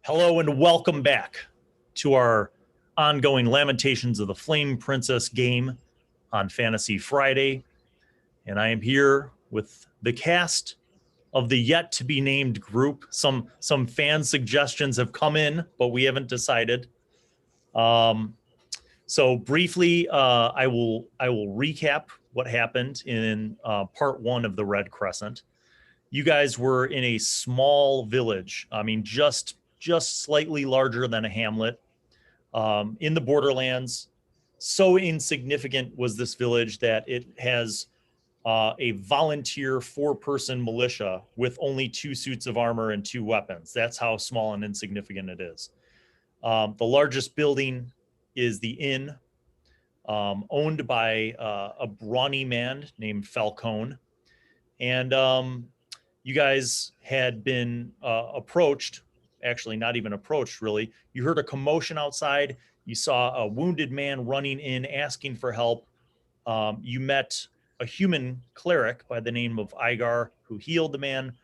Hello and welcome back to our ongoing Lamentations of the Flame Princess game on Fantasy Friday. And I am here with the cast of the yet to be named group. Some fan suggestions have come in, but we haven't decided. So briefly, I will recap what happened in part one of the Red Crescent. You guys were in a small village. I mean, just slightly larger than a hamlet in the borderlands. So insignificant was this village that it has a volunteer 4-person militia with only 2 suits of armor and 2 weapons. That's how small and insignificant it is. The largest building is the inn, owned by a brawny man named Falcone. And you guys had been approached, actually not even approached really. You heard a commotion outside. You saw a wounded man running in asking for help. You met a human cleric by the name of Igar who healed the man.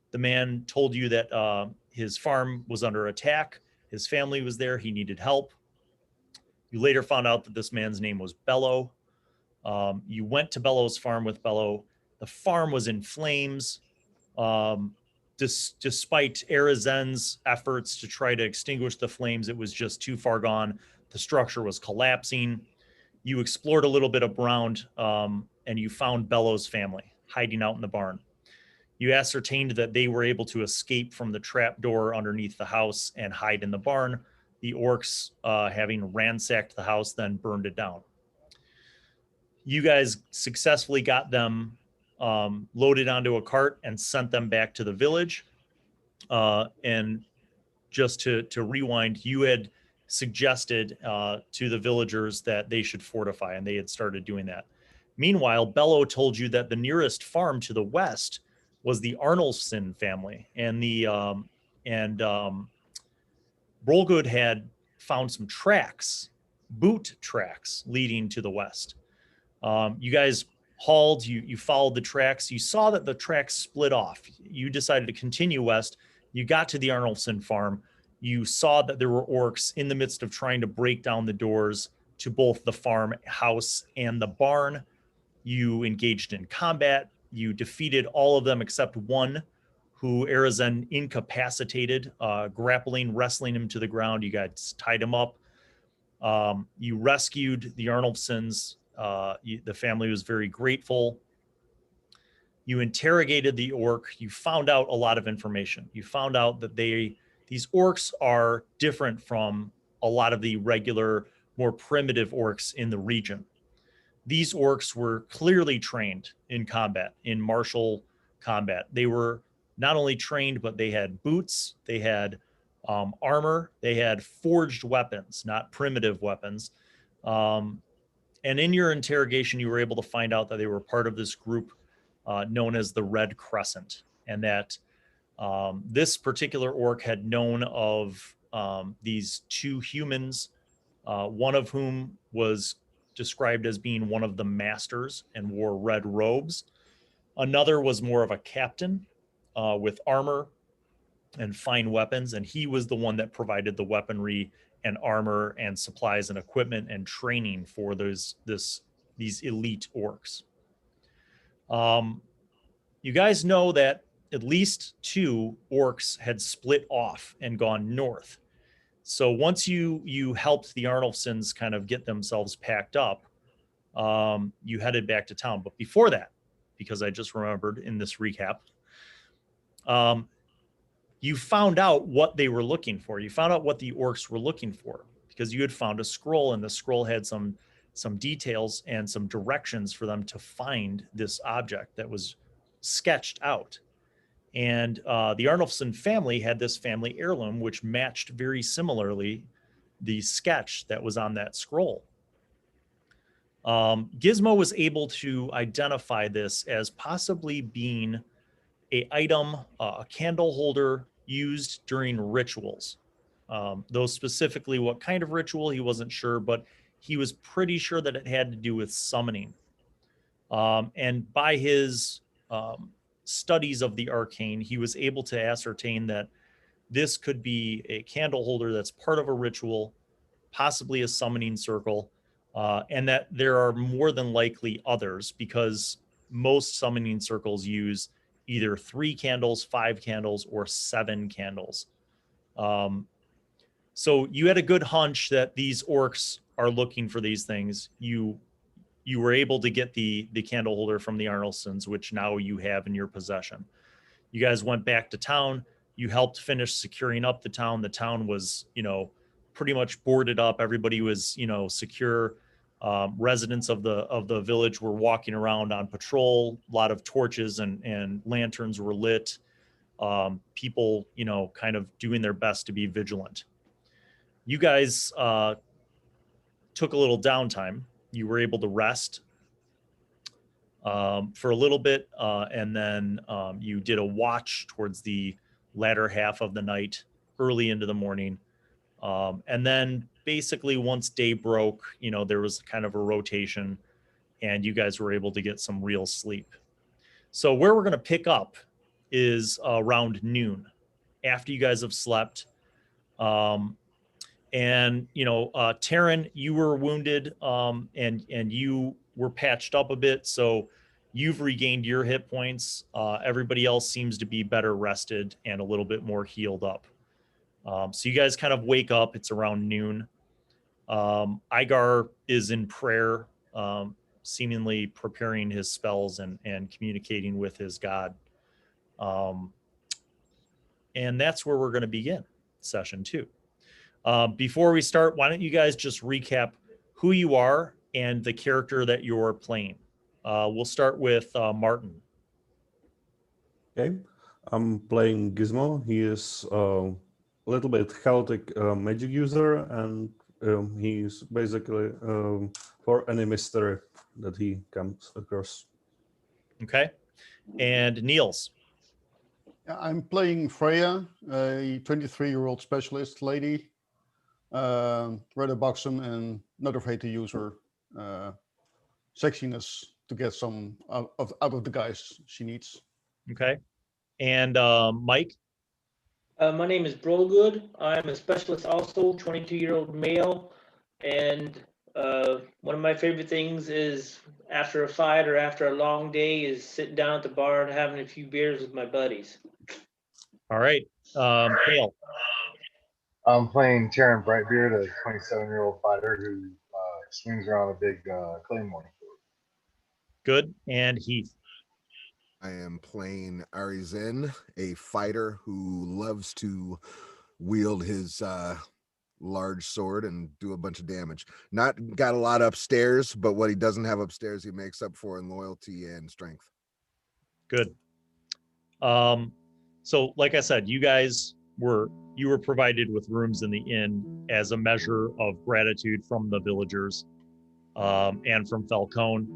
The man told you that his farm was under attack. His family was there. He needed help. You later found out that this man's name was Bello. You went to Bello's farm with Bello. The farm was in flames. Despite Arizen's efforts to try to extinguish the flames, it was just too far gone. The structure was collapsing. You explored a little bit around, and you found Bello's family hiding out in the barn. You ascertained that they were able to escape from the trap door underneath the house and hide in the barn. The orcs, having ransacked the house, then burned it down. You guys successfully got them loaded onto a cart and sent them back to the village. And just to rewind, you had suggested to the villagers that they should fortify, and they had started doing that. Meanwhile, Bello told you that the nearest farm to the west was the Arnolfson family, and Rollgood had found some tracks, boot tracks, leading to the west. You guys hauled, you followed the tracks. You saw that the tracks split off. You decided to continue west. You got to the Arnolfson farm. You saw that there were orcs in the midst of trying to break down the doors to both the farmhouse and the barn. You engaged in combat. You defeated all of them except one who Arizen incapacitated, grappling, wrestling him to the ground. You guys tied him up. You rescued the Arnolfsons. The family was very grateful. You interrogated the orc. You found out a lot of information. You found out that these orcs are different from a lot of the regular, more primitive orcs in the region. These orcs were clearly trained in combat, in martial combat. They were not only trained, but they had boots, they had armor, they had forged weapons, not primitive weapons. And in your interrogation, you were able to find out that they were part of this group known as the Red Crescent, and that this particular orc had known of these 2 humans, one of whom was described as being one of the masters and wore red robes. Another was more of a captain with armor and fine weapons, and he was the one that provided the weaponry and armor and supplies and equipment and training for these elite orcs. You guys know that at least 2 orcs had split off and gone north. So once you helped the Arnolfsons kind of get themselves packed up, you headed back to town. But before that, because I just remembered in this recap, you found out what they were looking for. You found out what the orcs were looking for because you had found a scroll, and the scroll had some details and some directions for them to find this object that was sketched out. And the Arnolfson family had this family heirloom, which matched very similarly the sketch that was on that scroll. Gizmo was able to identify this as possibly being a item, a candle holder used during rituals. Though specifically what kind of ritual, he wasn't sure, but he was pretty sure that it had to do with summoning. And by his studies of the arcane, he was able to ascertain that this could be a candle holder that's part of a ritual, possibly a summoning circle, and that there are more than likely others, because most summoning circles use either 3 candles, 5 candles, or 7 candles. So you had a good hunch that these orcs are looking for these things. You were able to get the candle holder from the Arnoldsons, which now you have in your possession. You guys went back to town. You helped finish securing up the town. The town was, pretty much boarded up. Everybody was, secure. Residents of the village were walking around on patrol. A lot of torches and lanterns were lit. People, kind of doing their best to be vigilant. You guys took a little downtime. You were able to rest for a little bit, and then you did a watch towards the latter half of the night, early into the morning. And then basically once day broke, there was kind of a rotation, and you guys were able to get some real sleep. So where we're going to pick up is around noon, after you guys have slept. And Taran, you were wounded, and you were patched up a bit, so you've regained your hit points. Everybody else seems to be better rested and a little bit more healed up. So you guys kind of wake up. It's around noon. Igar is in prayer, seemingly preparing his spells and communicating with his god. And that's where we're going to begin session 2. Before we start, why don't you guys just recap who you are and the character that you're playing. We'll start with Martin. Okay, I'm playing Gizmo. He is a little bit chaotic magic user, and he's basically for any mystery that he comes across. Okay, and Niels. I'm playing Freya, a 23-year-old specialist lady, rather buxom and not afraid to use her sexiness to get some out of the guys she needs. Okay. And Mike? My name is Good. I'm a specialist also, 22-year-old male. And one of my favorite things is after a fight or after a long day is sitting down at the bar and having a few beers with my buddies. All right. Kail. I'm playing Taran Brightbeard, a 27-year-old fighter who swings around a big claymore. Good. And Heath. I am playing Arizen, a fighter who loves to wield his large sword and do a bunch of damage. Not got a lot upstairs, but what he doesn't have upstairs, he makes up for in loyalty and strength. Good. So like I said, you were provided with rooms in the inn as a measure of gratitude from the villagers and from Falcone.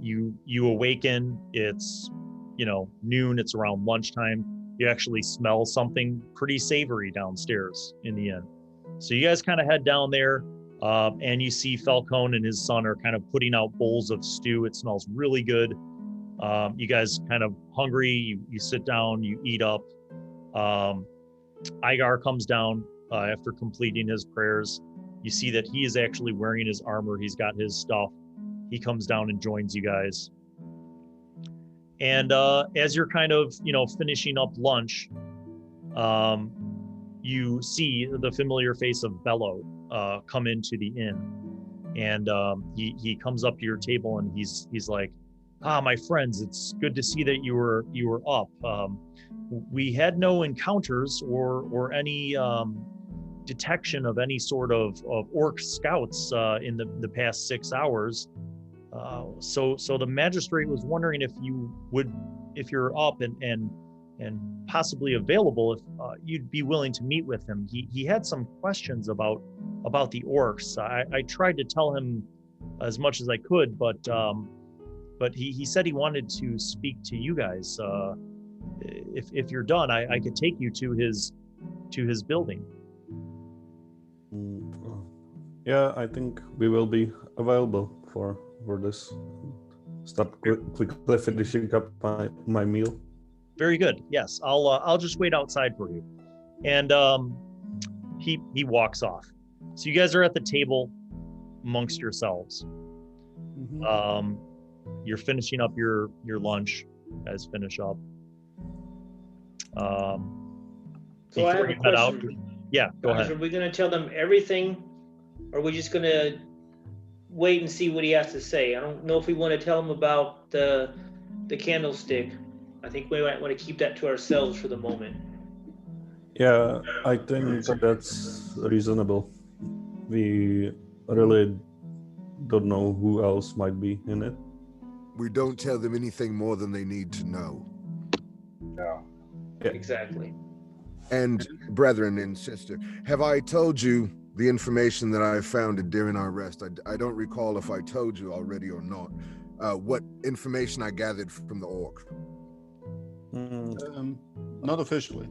You awaken, it's noon, it's around lunchtime. You actually smell something pretty savory downstairs in the inn. So you guys kind of head down there, and you see Falcone and his son are kind of putting out bowls of stew. It smells really good. You guys kind of hungry, you sit down, you eat up. Igar comes down after completing his prayers. You see that he is actually wearing his armor. He's got his stuff. He comes down and joins you guys. And as you're kind of, finishing up lunch, you see the familiar face of Bello come into the inn. And he comes up to your table and he's like, my friends, it's good to see that you were up. We had no encounters or any detection of any sort of orc scouts in the past 6 hours. So the magistrate was wondering if you're up and possibly available, if you'd be willing to meet with him. He had some questions about the orcs. I tried to tell him as much as I could, but he said he wanted to speak to you guys. If you're done, I could take you to his building. Yeah, I think we will be available for this. Start quickly finishing up my meal. Very good. Yes, I'll just wait outside for you. And he walks off. So you guys are at the table amongst yourselves. Mhm. You're finishing up your lunch. You guys finish up. So I have a you head out, question. yeah, go Guys, ahead. are we gonna tell them everything, or are we just gonna wait and see what he has to say? I don't know if we want to tell him about the candlestick. I think we might want to keep that to ourselves for the moment. Yeah, I think that's reasonable. We really don't know who else might be in it. We don't tell them anything more than they need to know. Yeah. Exactly. And brethren and sister, have I told you the information that I found during our rest? I don't recall if I told you already or not. What information I gathered from the orc. Not officially.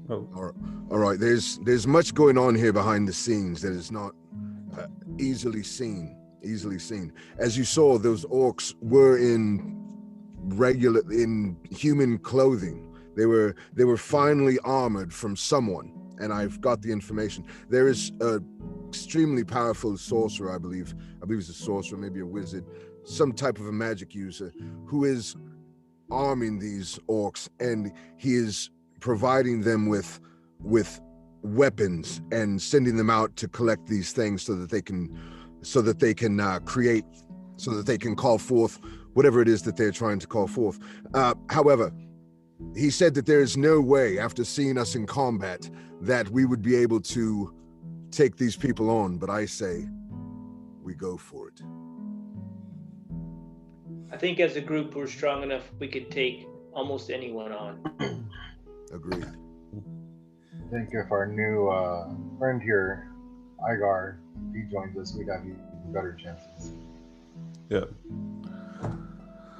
Oh, All right. There's much going on here behind the scenes that is not easily seen. As you saw, those orcs were in human clothing. They were finely armored from someone, and I've got the information. There is a extremely powerful sorcerer, I believe it's a sorcerer, maybe a wizard, some type of a magic user, who is arming these orcs, and he is providing them with weapons and sending them out to collect these things so that they can create, so that they can call forth whatever it is that they're trying to call forth. However, he said that there is no way, after seeing us in combat, that we would be able to take these people on, but I say we go for it. I think as a group we're strong enough we could take almost anyone on. Agreed. I think if our new friend here, Igar, if he joins us, we'd have even better chances. yeah.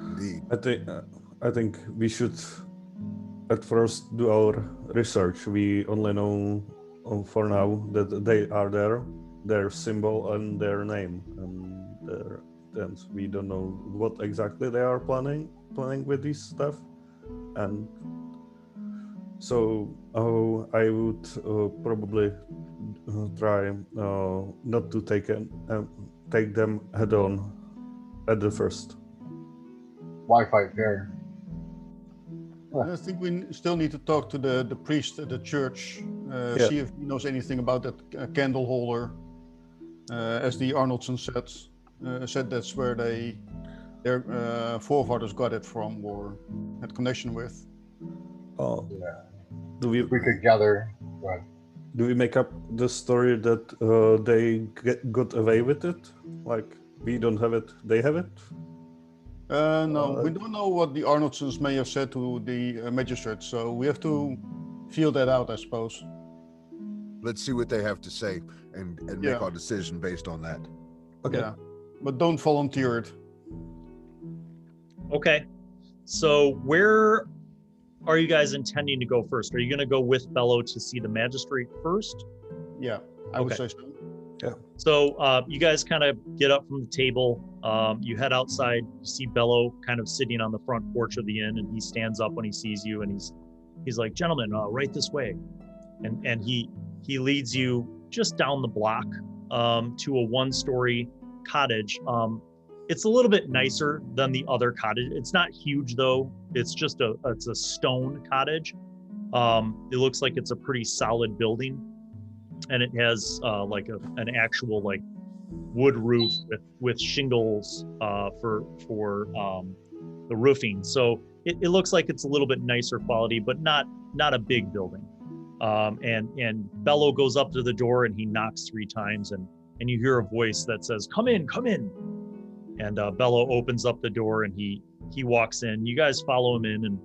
Indeed. I think we should at first do our research. We only know for now that they are there, their symbol and their name and their tents. We don't know what exactly they are planning with this stuff, and so I would probably try not to take them head on at the first. Why fight fair? I think we still need to talk to the priest at the church, see if he knows anything about that candle holder. As the Arnoldson said that's where their forefathers got it from or had connection with. Yeah. We could gather. Right. Do we make up the story that they got away with it? Like we don't have it, they have it? No, we don't know what the Arnoldsons may have said to the magistrate, so we have to feel that out, I suppose. Let's see what they have to say and make our decision based on that. Okay. Yeah, but don't volunteer it. Okay, so where are you guys intending to go first? Are you going to go with Bello to see the magistrate first? Yeah, I would say so. So you guys kind of get up from the table. You head outside. You see Bello kind of sitting on the front porch of the inn, and he stands up when he sees you, and he's like, "Gentlemen, right this way," and he leads you just down the block to a one-story cottage. It's a little bit nicer than the other cottage. It's not huge though. It's just it's a stone cottage. It looks like it's a pretty solid building, and it has like an actual like wood roof with shingles for the roofing. So it looks like it's a little bit nicer quality, but not a big building. And Bello goes up to the door and he knocks 3 times, and you hear a voice that says, "Come in, come in." And Bello opens up the door and he walks in. You guys follow him in, and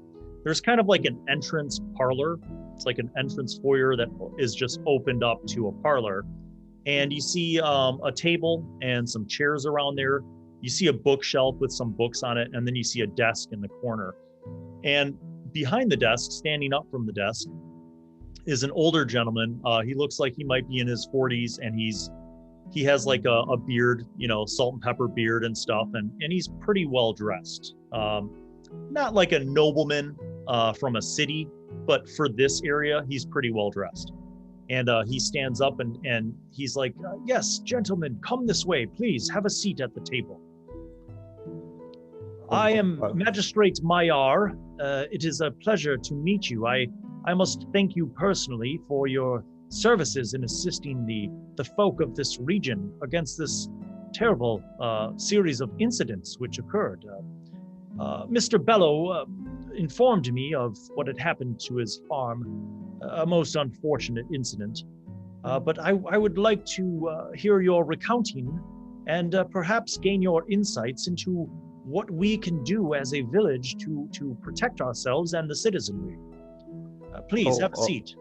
there's kind of like an entrance parlor. It's like an entrance foyer that is just opened up to a parlor. And you see a table and some chairs around there. You see a bookshelf with some books on it, and then you see a desk in the corner. And behind the desk, standing up from the desk, is an older gentleman. He looks like he might be in his 40s, and he has like a beard, salt and pepper beard and stuff, and he's pretty well dressed. Not like a nobleman, from a city, but for this area, he's pretty well dressed. And he stands up and he's like, yes, gentlemen, come this way, please have a seat at the table. I am Magistrate Mayar. It is a pleasure to meet you. I must thank you personally for your services in assisting the folk of this region against this terrible series of incidents which occurred. Mr. Bello informed me of what had happened to his farm, a most unfortunate incident. But I would like to hear your recounting and perhaps gain your insights into what we can do as a village to protect ourselves and the citizenry. Please have a seat.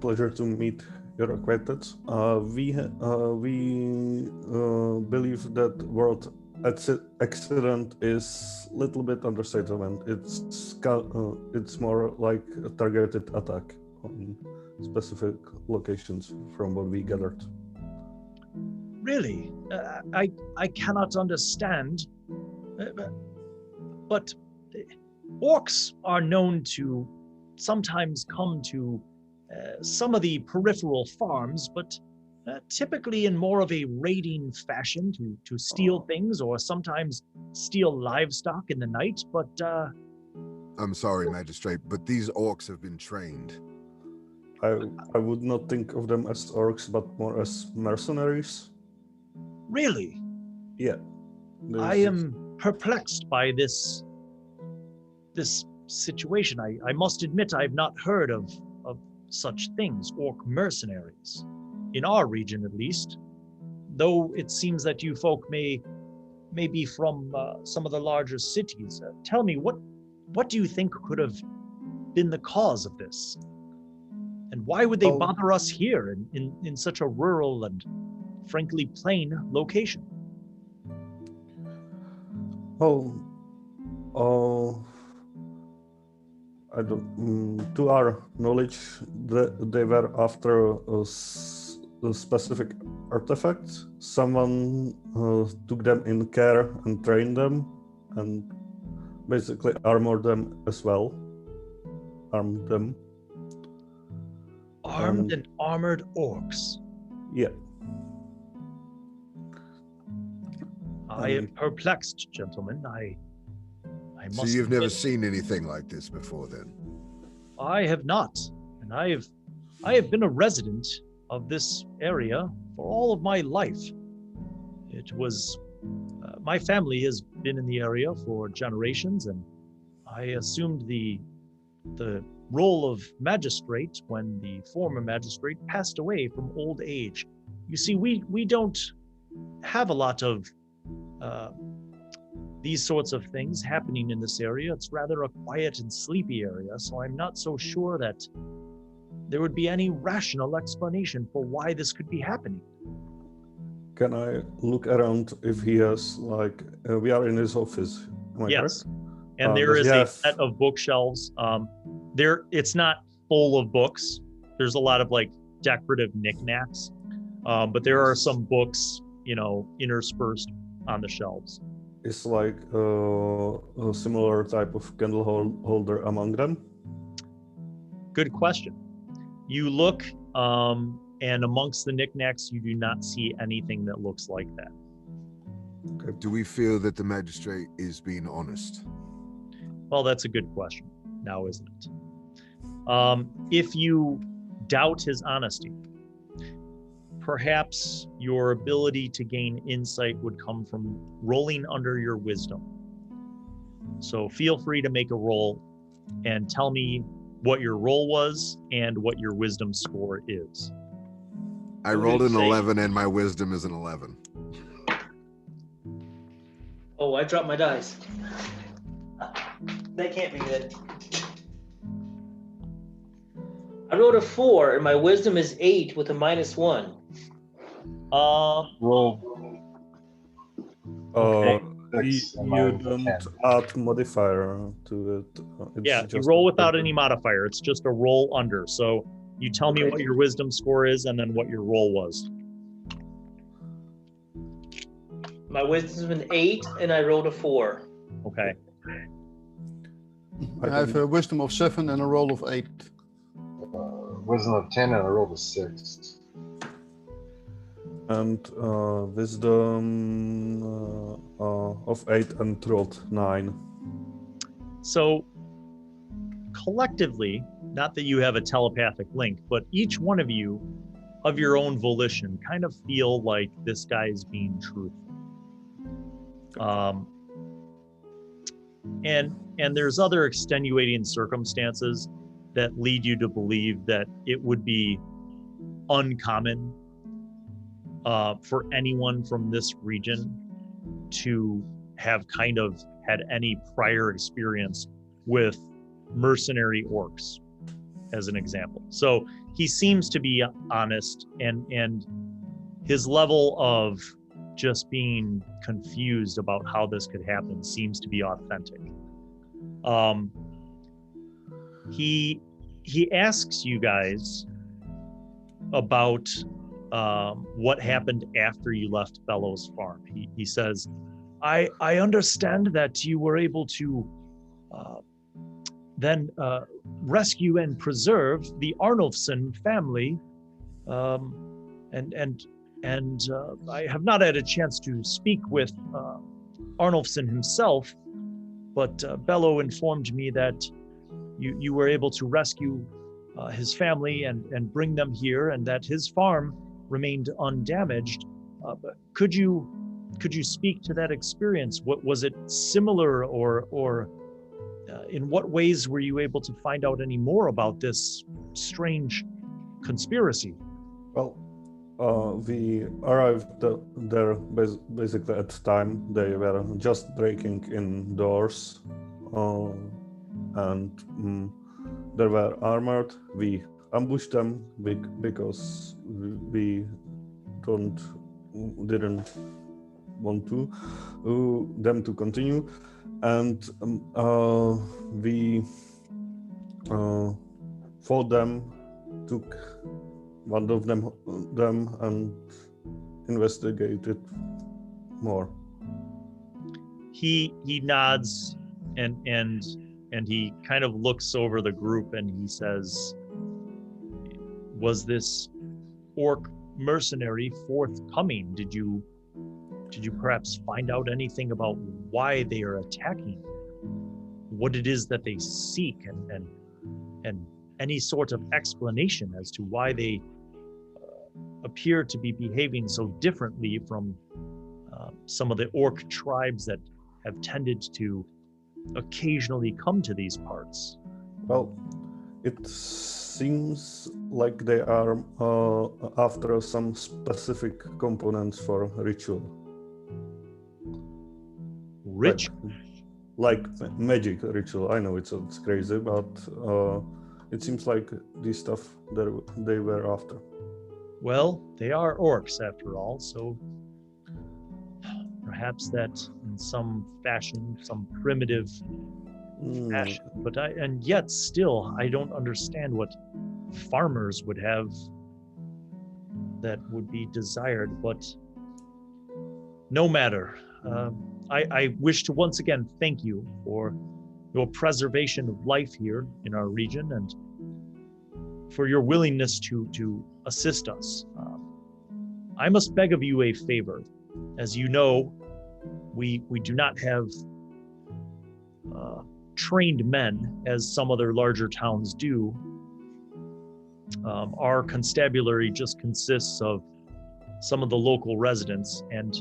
Pleasure to meet your acquaintance. We believe that world accident is a little bit understatement. It's more like a targeted attack on specific locations from what we gathered. Really? I cannot understand. But orcs are known to sometimes come to some of the peripheral farms, but typically in more of a raiding fashion to steal things or sometimes steal livestock in the night. But I'm sorry, Magistrate, but these orcs have been trained. I would not think of them as orcs, but more as mercenaries. Really? Yeah. I am perplexed by this situation. I must admit I've not heard of such things, orc mercenaries, in our region at least, though it seems that you folk may be from some of the larger cities. Tell me, what do you think could have been the cause of this? And why would they bother us here in such a rural and frankly plain location? I don't. To our knowledge, they were after a specific artifact. Someone took them in care and trained them, and basically armored them as well. Armed them. Armed and armored orcs. Yeah. I am perplexed, gentlemen. I must. So you've never seen anything like this before, then? I have not, and I have been a resident of this area for all of my life. It was my family has been in the area for generations, and I assumed the role of magistrate when the former magistrate passed away from old age. You see, we don't have a lot of these sorts of things happening in this area. It's rather a quiet and sleepy area, so I'm not so sure that there would be any rational explanation for why this could be happening. Can I look around if he has, like, we are in his office, am I yes, correct? And there is a set of bookshelves. It's not full of books. There's a lot of like decorative knickknacks, but there are some books, interspersed on the shelves. Is like a similar type of candle holder among them? Good question. You look, and amongst the knickknacks, you do not see anything that looks like that. Okay. Do we feel that the magistrate is being honest? Well, that's a good question, now isn't it? If you doubt his honesty, perhaps your ability to gain insight would come from rolling under your wisdom. So feel free to make a roll and tell me what your roll was and what your wisdom score is. I rolled an 11 and my wisdom is an 11. Oh, I dropped my dice. That can't be good. I rolled a 4 and my wisdom is 8 with a -1. Roll. Okay. Six, You don't 10. add modifier to it. It's You just roll without any modifier. It's just a roll under. So you tell me what your wisdom score is and then what your roll was. My wisdom's an 8 and I rolled a 4. Okay. I have a wisdom of 7 and a roll of 8. Wisdom of 10 and I rolled a 6. And wisdom of 8 and rolled 9. So collectively, not that you have a telepathic link, but each one of you, of your own volition, kind of feel like this guy is being truthful. And there's other extenuating circumstances that lead you to believe that it would be uncommon for anyone from this region to have kind of had any prior experience with mercenary orcs, as an example. So he seems to be honest, and his level of just being confused about how this could happen seems to be authentic. He asks you guys about what happened after you left Bellows Farm. He says, I understand that you were able to then rescue and preserve the Arnulfsson family, and I have not had a chance to speak with Arnulfsson himself, but Bello informed me that you were able to rescue his family and bring them here, and that his farm remained undamaged. But could you speak to that experience? What was it similar, or in what ways were you able to find out any more about this strange conspiracy? Well, we arrived there basically at the time they were just breaking in doors, and they were armored. We ambushed them because we didn't want them to continue, and we fought them, took one of them and investigated more. He nods and he kind of looks over the group and he says, was this orc mercenary forthcoming? Did you perhaps find out anything about why they are attacking, what it is that they seek, and any sort of explanation as to why they appear to be behaving so differently from some of the orc tribes that have tended to occasionally come to these parts? Well, it seems like they are after some specific components for ritual. Like magic ritual. I know it's crazy, but it seems like this stuff that they were after. Well, they are orcs after all, so perhaps that in some fashion, some primitive fashion. But yet still, I don't understand what farmers would have that would be desired, but no matter. I wish to once again thank you for your preservation of life here in our region and for your willingness to assist us. I must beg of you a favor. As you know, we do not have trained men as some other larger towns do. Our constabulary just consists of some of the local residents, and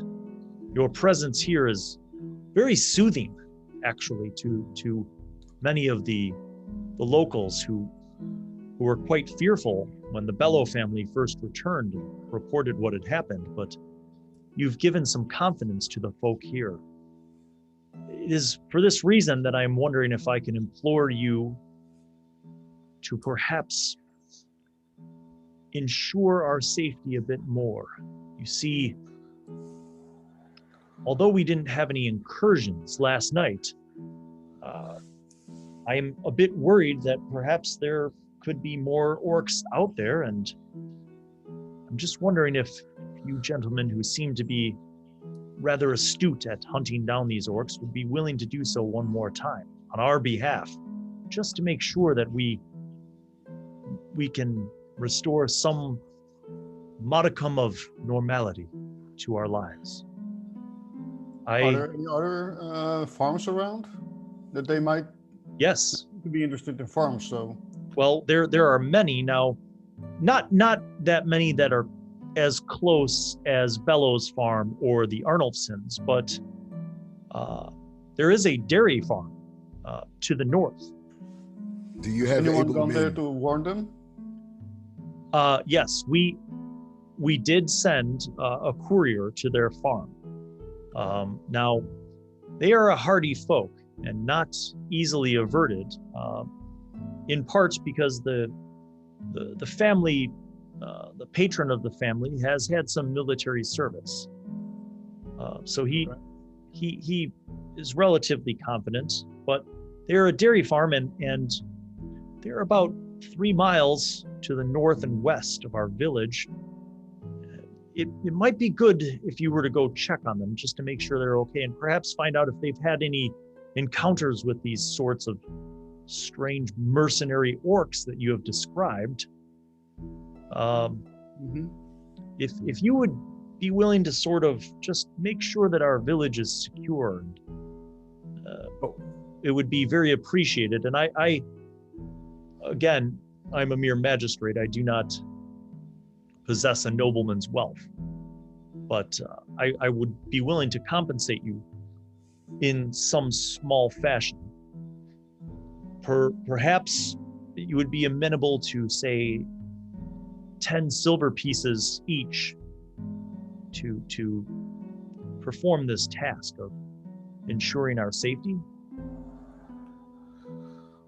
your presence here is very soothing, actually, to many of the locals who were quite fearful when the Bello family first returned and reported what had happened. But you've given some confidence to the folk here. It is for this reason that I'm wondering if I can implore you to perhaps ensure our safety a bit more. You see, although we didn't have any incursions last night, I am a bit worried that perhaps there could be more orcs out there, and I'm just wondering if you gentlemen who seem to be rather astute at hunting down these orcs would be willing to do so one more time. on our behalf, just to make sure that we can restore some modicum of normality to our lives. Are there any other farms around that they might Yes. be interested in farms? So, Well, there are many now, not that many that are as close as Bellows Farm or the Arnolfsons, but there is a dairy farm to the north. Do you have anyone able gone there men? to warn them? Yes, we did send a courier to their farm. Now, they are a hardy folk and not easily averted, in part because the family, the patron of the family, has had some military service. So he is relatively confident, but they're a dairy farm and they're about 3 miles to the north and west of our village. It might be good if you were to go check on them just to make sure they're okay, and perhaps find out if they've had any encounters with these sorts of strange mercenary orcs that you have described. If you would be willing to sort of just make sure that our village is secure, it would be very appreciated. And I again, I'm a mere magistrate. I do not possess a nobleman's wealth, but I would be willing to compensate you in some small fashion. Perhaps you would be amenable to, say, 10 silver pieces each to perform this task of ensuring our safety.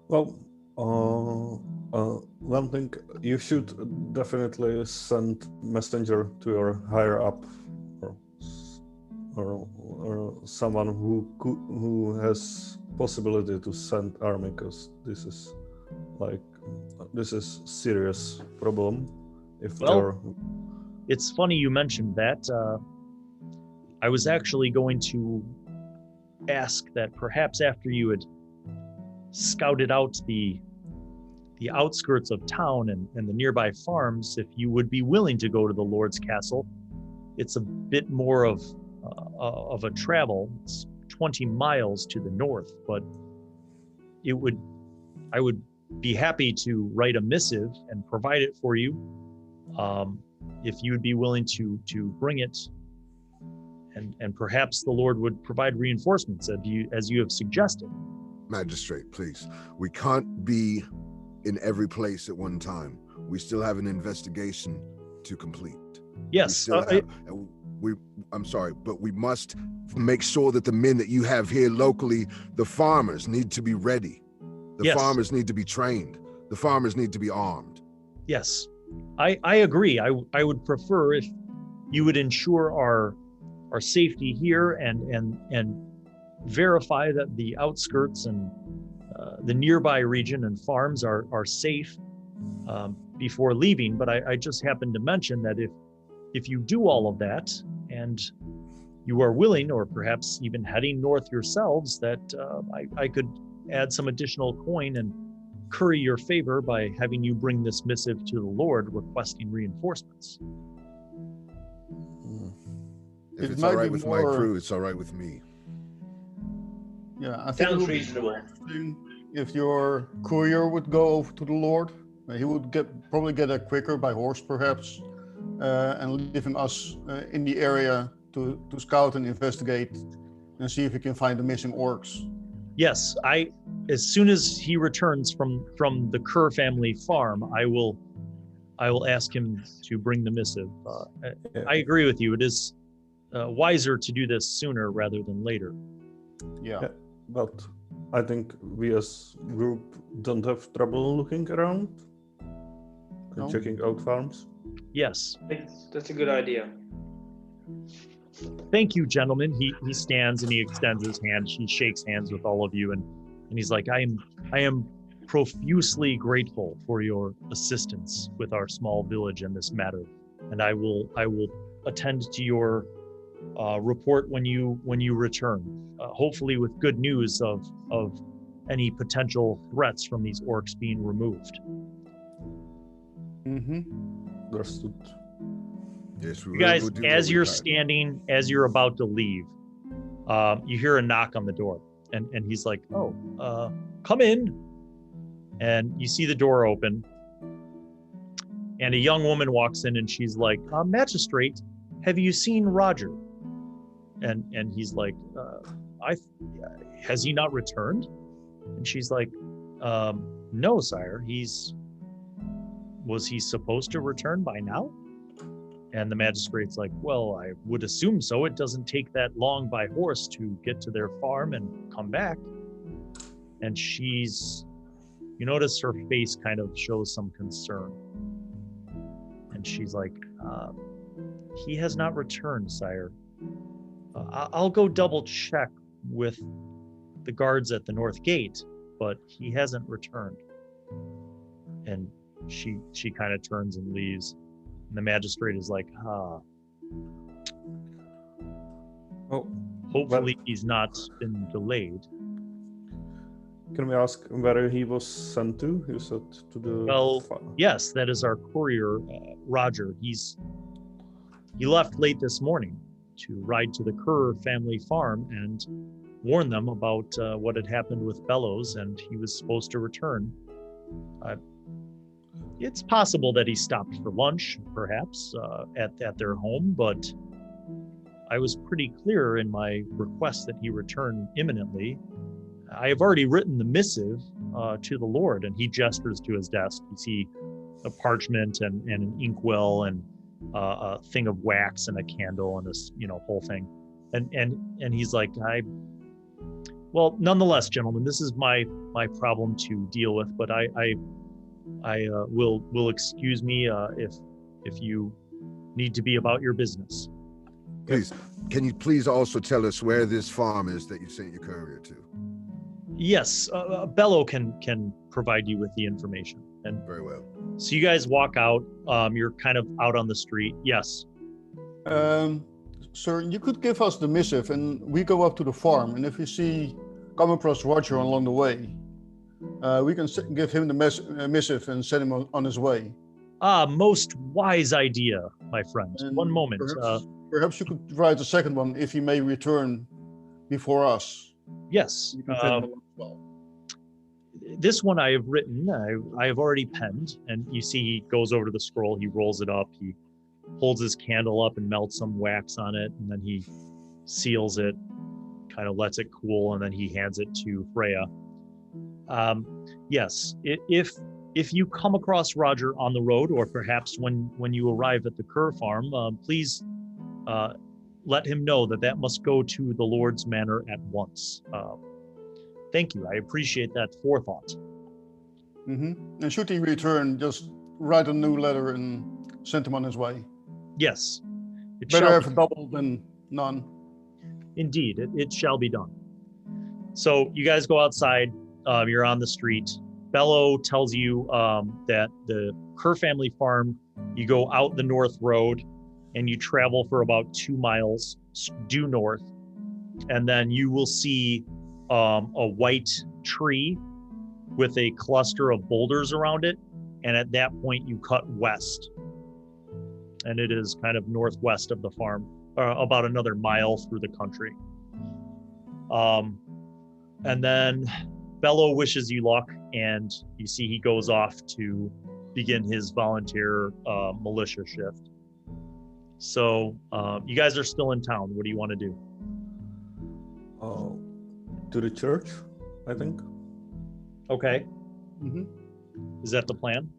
Well, one thing, you should definitely send messenger to your higher up, or someone who has possibility to send army, because this is serious problem. It's funny you mentioned that. I was actually going to ask that perhaps after you had scouted out the outskirts of town and the nearby farms, if you would be willing to go to the Lord's Castle. It's a bit more of a travel. It's 20 miles to the north, but I would be happy to write a missive and provide it for you, if you would be willing to bring it, and perhaps the Lord would provide reinforcements as you have suggested. Magistrate, please. We can't be in every place at one time. We still have an investigation to complete. Yes. I'm sorry, but we must make sure that the men that you have here locally, the farmers, need to be ready. The farmers need to be trained. The farmers need to be armed. Yes, I agree. I would prefer if you would ensure our safety here and verify that the outskirts and the nearby region and farms are safe before leaving. But I just happened to mention that if you do all of that and you are willing, or perhaps even heading north yourselves, that I could add some additional coin and curry your favor by having you bring this missive to the Lord requesting reinforcements. If it's all right with my crew, it's all right with me. Yeah, I think Sounds reasonable. If your courier would go over to the Lord, he would probably get there quicker by horse, perhaps, and leaving us in the area to scout and investigate and see if we can find the missing orcs. Yes, as soon as he returns from the Kerr family farm, I will ask him to bring the missive. I agree with you. It is wiser to do this sooner rather than later. Yeah. But I think we as group don't have trouble looking around and checking out farms. Yes. That's a good idea. Thank you, gentlemen. He stands and he extends his hand. He shakes hands with all of you, and he's like, I am profusely grateful for your assistance with our small village in this matter, and I will attend to your report when you return, hopefully with good news of any potential threats from these orcs being removed. Understood. Yes, we You guys, will do what as we you're can. standing, as you're about to leave, you hear a knock on the door, and he's like, "Oh, come in." And you see the door open, and a young woman walks in, and she's like, "Magistrate, have you seen Roger?" And he's like, "Has he not returned?" And she's like, "No, sire. Was he supposed to return by now?" And the magistrate's like, "Well, I would assume so. It doesn't take that long by horse to get to their farm and come back." And you notice her face kind of shows some concern. And she's like, "He has not returned, sire. I'll go double check with the guards at the north gate, but he hasn't returned." And she kind of turns and leaves. And the magistrate is like, Oh, hopefully he's not been delayed. can we ask where he was sent to? You said to the... Well, yes, that is our courier, Roger. He left late this morning to ride to the Kerr family farm and warn them about what had happened with Belz, and he was supposed to return. It's possible that he stopped for lunch, perhaps, at their home, but I was pretty clear in my request that he return imminently. I have already written the missive to the Lord, and he gestures to his desk. You see a parchment and an inkwell and a thing of wax and a candle and this, whole thing. And he's like, well, nonetheless, gentlemen, this is my problem to deal with, but I will excuse me if you need to be about your business. Please, can you please also tell us where this farm is that you sent your courier to? Yes, Bello can provide you with the information. And Very well. so you guys walk out. You're kind of out on the street. Yes. Sir, you could give us the missive, and we go up to the farm. And if you come across Roger along the way, we can give him the missive and send him on his way. Most wise idea, my friend. And one moment. Perhaps you could write a second one if he may return before us. Yes. You can send him along as well. This one I have written. I have already penned, and you see he goes over to the scroll. He rolls it up. He holds his candle up and melts some wax on it, and then he seals it, kind of lets it cool, and then he hands it to Freya. Yes, if you come across Roger on the road, or perhaps when you arrive at the Kerr farm, please let him know that must go to the Lord's Manor at once. Thank you. I appreciate that forethought. And should he return, just write a new letter and send him on his way. Yes. Better have a double than none. Indeed, it shall be done. So you guys go outside. You're on the street. Bello tells you that the Kerr family farm, you go out the north road and you travel for about 2 miles due north, and then you will see a white tree with a cluster of boulders around it, and at that point you cut west, and it is kind of northwest of the farm, about another mile through the country. And then Bello wishes you luck, and you see he goes off to begin his volunteer militia shift. So you guys are still in town. What do you want to do? To the church, I think. Okay. Is that the plan?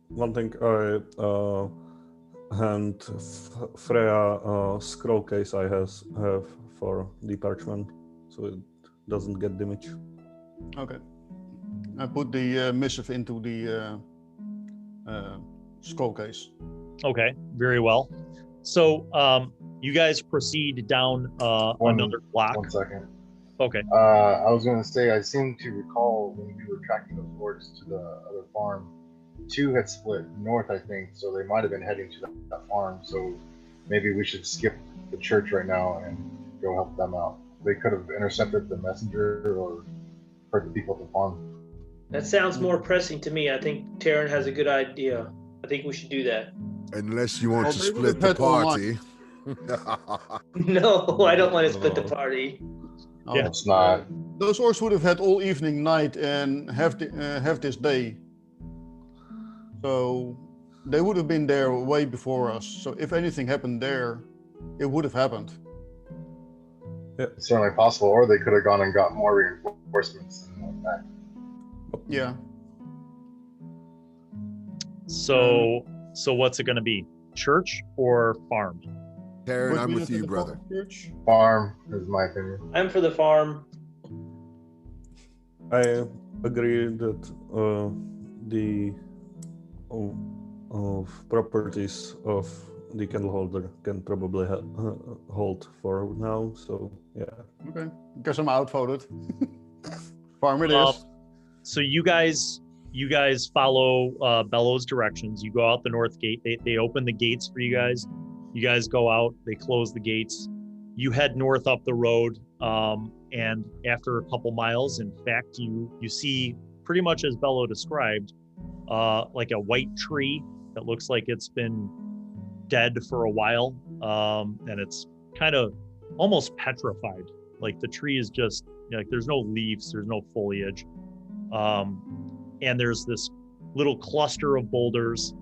One thing, I hand Freya scroll case I have for the parchment, so it doesn't get damaged. Okay. I put the missive into the scroll case. Okay, very well. So you guys proceed down another block. 1 second. Okay. I was going to say, I seem to recall when we were tracking those orcs to the other farm, 2 had split north, I think, so they might have been heading to that farm. So maybe we should skip the church right now and go help them out. they could have intercepted the messenger or hurt the people at the farm. That sounds more pressing to me. I think Taran has a good idea. I think we should do that. Unless you want Well, to they would split have the had party. No, I don't want to split the party. Oh, Yeah. It's not. Those orcs would have had all evening, night, and have this day. So they would have been there way before us. So if anything happened there, it would have happened. It's certainly possible, or they could have gone and got more reinforcements and went back. Yeah. So what's it going to be? Church or farm? Taran, Would I'm we with look at you, the brother. church? Farm is my opinion. I'm for the farm. I agree that the of properties of the candle holder can probably hold for now. So yeah. Okay. Guess I'm outvoted. Farm it is. So you guys follow Bellows' directions. You go out the north gate. They open the gates for you guys. You guys go out. They close the gates. You head north up the road, and after a couple miles, in fact, you see pretty much as Bello described, like a white tree that looks like it's been dead for a while, and it's kind of almost petrified. Like the tree is just like there's no leaves, there's no foliage. And there's this little cluster of boulders,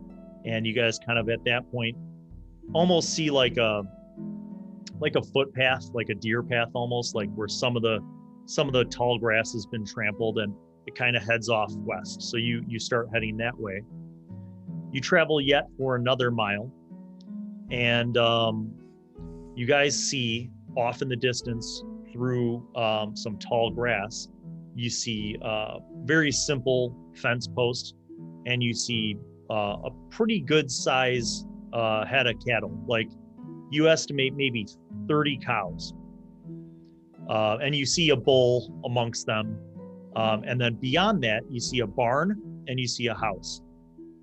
and you guys kind of at that point almost see like a footpath, like a deer path, almost like where some of the tall grass has been trampled, and it kind of heads off west. So you start heading that way. You travel yet for another mile, and you guys see off in the distance through some tall grass, you see a very simple fence post, and you see a pretty good size head of cattle. Like you estimate maybe 30 cows. And you see a bull amongst them. And then beyond that, you see a barn and you see a house.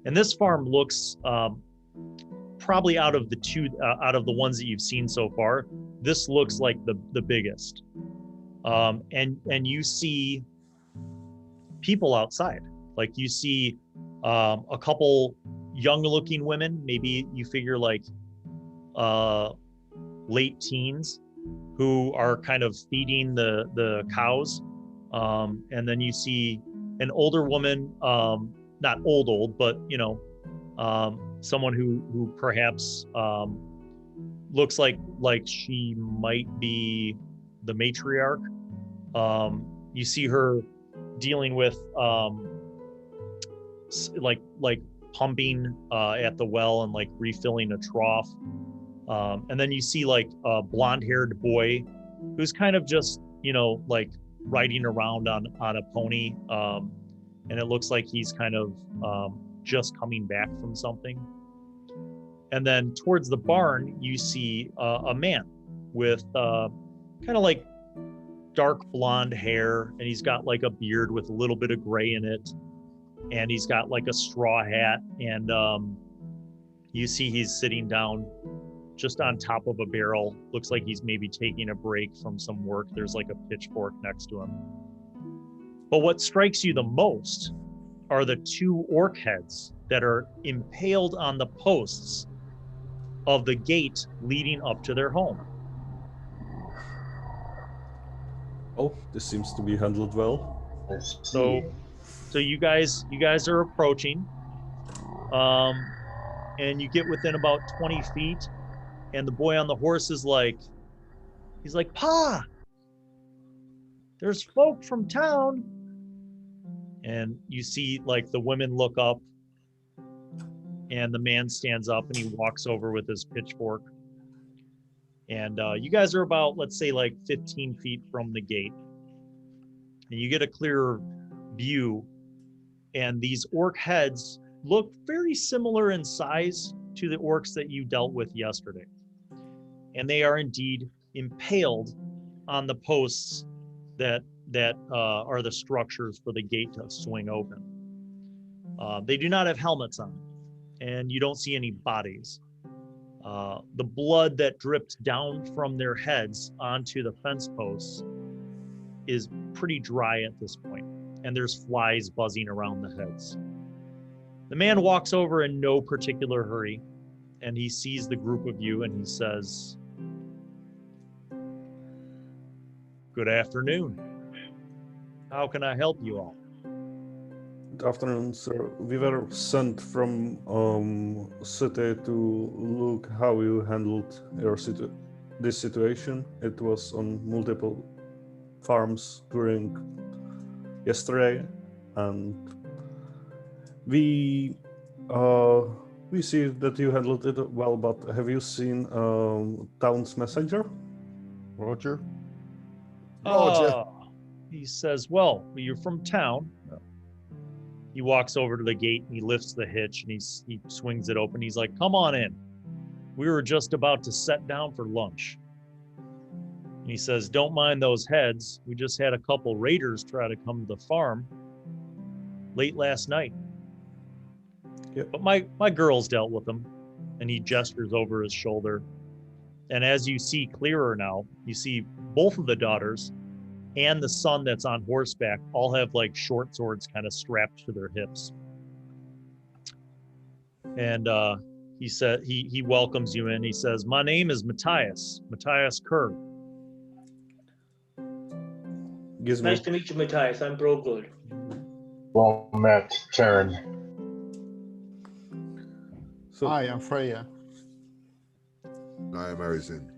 And this farm looks probably out of the ones that you've seen so far, this looks like the biggest. And you see people outside. Like you see a couple young looking women, maybe you figure like late teens, who are kind of feeding the cows. And then you see an older woman, not old, but someone who perhaps looks like she might be the matriarch. You see her dealing with like pumping at the well and like refilling a trough. And then you see like a blonde-haired boy who's kind of just like riding around on a pony, and it looks like he's kind of just coming back from something. And then towards the barn you see a man with kind of like dark blonde hair, and he's got like a beard with a little bit of gray in it, and he's got like a straw hat, and you see he's sitting down just on top of a barrel. Looks like he's maybe taking a break from some work. There's like a pitchfork next to him. But what strikes you the most are the two orc heads that are impaled on the posts of the gate leading up to their home. Oh, this seems to be handled well. So you guys are approaching, and you get within about 20 feet, and the boy on the horse is like, he's like, "Pa, there's folk from town." And you see like the women look up, and the man stands up and he walks over with his pitchfork. And you guys are about, let's say, like 15 feet from the gate, and you get a clearer view. And these orc heads look very similar in size to the orcs that you dealt with yesterday. And they are indeed impaled on the posts that are the structures for the gate to swing open. They do not have helmets on, and you don't see any bodies. The blood that dripped down from their heads onto the fence posts is pretty dry at this point, and there's flies buzzing around the heads. The man walks over in no particular hurry, and he sees the group of you, and he says, "Good afternoon. How can I help you all?" Good afternoon, sir. We were sent from city to look how you handled this situation. It was on multiple farms during yesterday, and we see that you handled it well. But have you seen town's messenger? Roger. Roger. He says, "Well, you're from town." He walks over to the gate and he lifts the hitch and he swings it open. He's like, "Come on in. We were just about to set down for lunch." And he says, "Don't mind those heads. We just had a couple raiders try to come to the farm late last night. Yep. But my girls dealt with them." And he gestures over his shoulder. And as you see clearer now, you see both of the daughters and the son that's on horseback all have like short swords kind of strapped to their hips. And he said he welcomes you in. He says, "My name is Matthias Kerr." Gizmo. Nice to meet you, Matthias. I'm Brogood. Well met, Taran. So, Hi, I'm Freya. I am Arizin.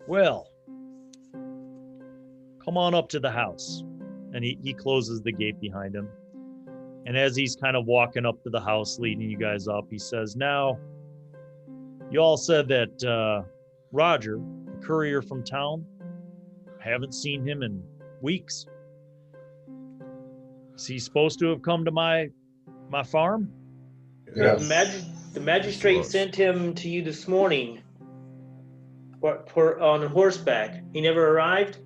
"Well, come on up to the house." And he closes the gate behind him. And as he's kind of walking up to the house, leading you guys up, he says, "Now, you all said that Roger, the courier from town, haven't seen him in weeks. Is he supposed to have come to my farm?" Yes. The magistrate sent him to you this morning on horseback. He never arrived?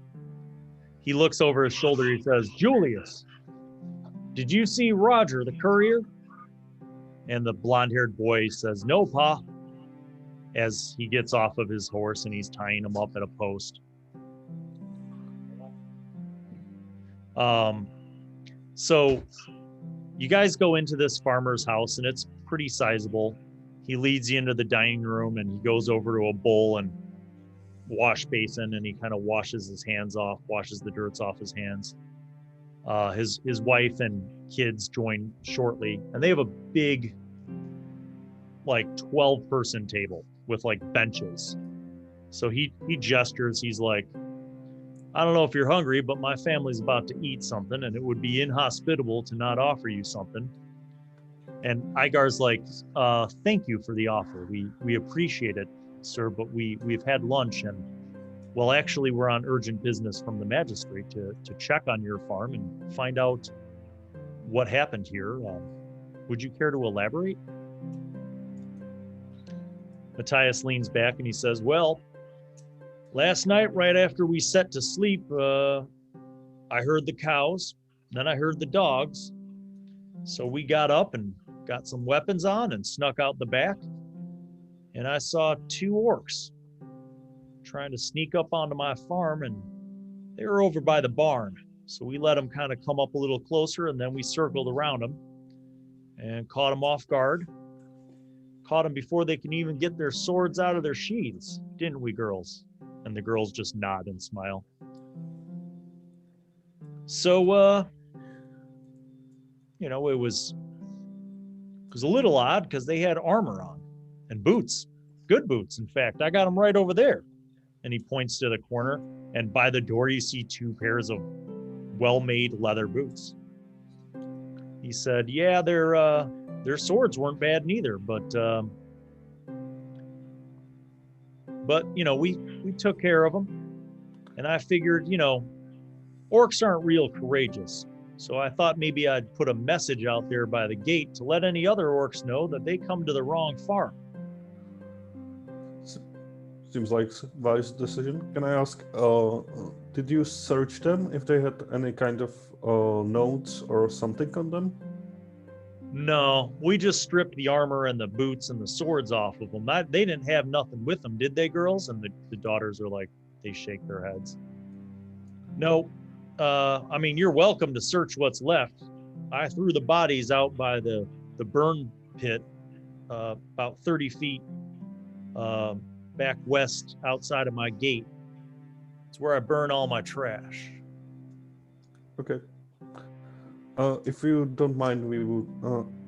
He looks over his shoulder. He says, "Julius, did you see Roger, the courier?" And the blonde-haired boy says, "No, Pa," as he gets off of his horse and he's tying him up at a post. So you guys go into this farmer's house, and it's pretty sizable. He leads you into the dining room, and he goes over to a bowl and wash basin, and he kind of washes his hands off, washes the dirts off his hands. His wife and kids join shortly, and they have a big, like 12-person table with like benches. So he gestures. He's like, "I don't know if you're hungry, but my family's about to eat something, and it would be inhospitable to not offer you something." And Igar's like, "Thank you for the offer. We appreciate it, sir, but we've had lunch, and well, actually, we're on urgent business from the magistrate to check on your farm and find out what happened here. Would you care to elaborate?" Matthias leans back and he says, "Well, last night, right after we set to sleep, I heard the cows, then I heard the dogs. So we got up and got some weapons on and snuck out the back. And I saw 2 orcs trying to sneak up onto my farm, and they were over by the barn. So we let them kind of come up a little closer, and then we circled around them and caught them off guard. Caught them before they can even get their swords out of their sheaths, didn't we, girls?" And the girls just nod and smile. So, it was a little odd because they had armor on and boots, good boots. In fact, I got them right over there. And he points to the corner, and by the door, you see 2 pairs of well-made leather boots. He said, "Yeah, their swords weren't bad neither, but we took care of them. And I figured, orcs aren't real courageous. So I thought maybe I'd put a message out there by the gate to let any other orcs know that they come to the wrong farm." seems like a wise decision. Can I ask, did you search them if they had any kind of notes or something on them? No, we just stripped the armor and the boots and the swords off of them. They didn't have nothing with them, did they, girls? And the daughters are like, they shake their heads. No, I mean, you're welcome to search what's left. I threw the bodies out by the burn pit about 30 feet back west outside of my gate. It's where I burn all my trash. Okay. If you don't mind, we would,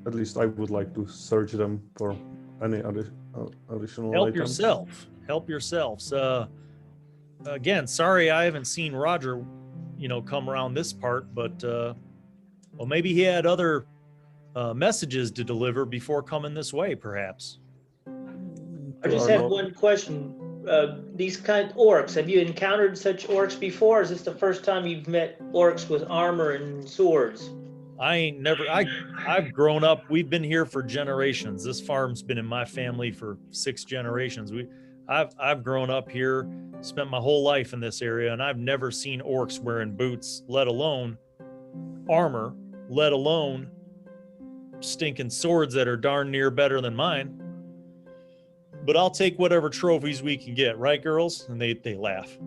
at least I would like to search them for any additional Help items. yourself. Help yourselves. Again, sorry I haven't seen Roger, come around this part, but well, maybe he had other messages to deliver before coming this way, perhaps. I just have one question. These kind of orcs, have you encountered such orcs before? Or is this the first time you've met orcs with armor and swords? I've grown up, we've been here for generations. This farm's been in my family for 6 generations. I've grown up here, spent my whole life in this area, and I've never seen orcs wearing boots, let alone armor, let alone stinking swords that are darn near better than mine. But I'll take whatever trophies we can get, right, girls? And they laugh.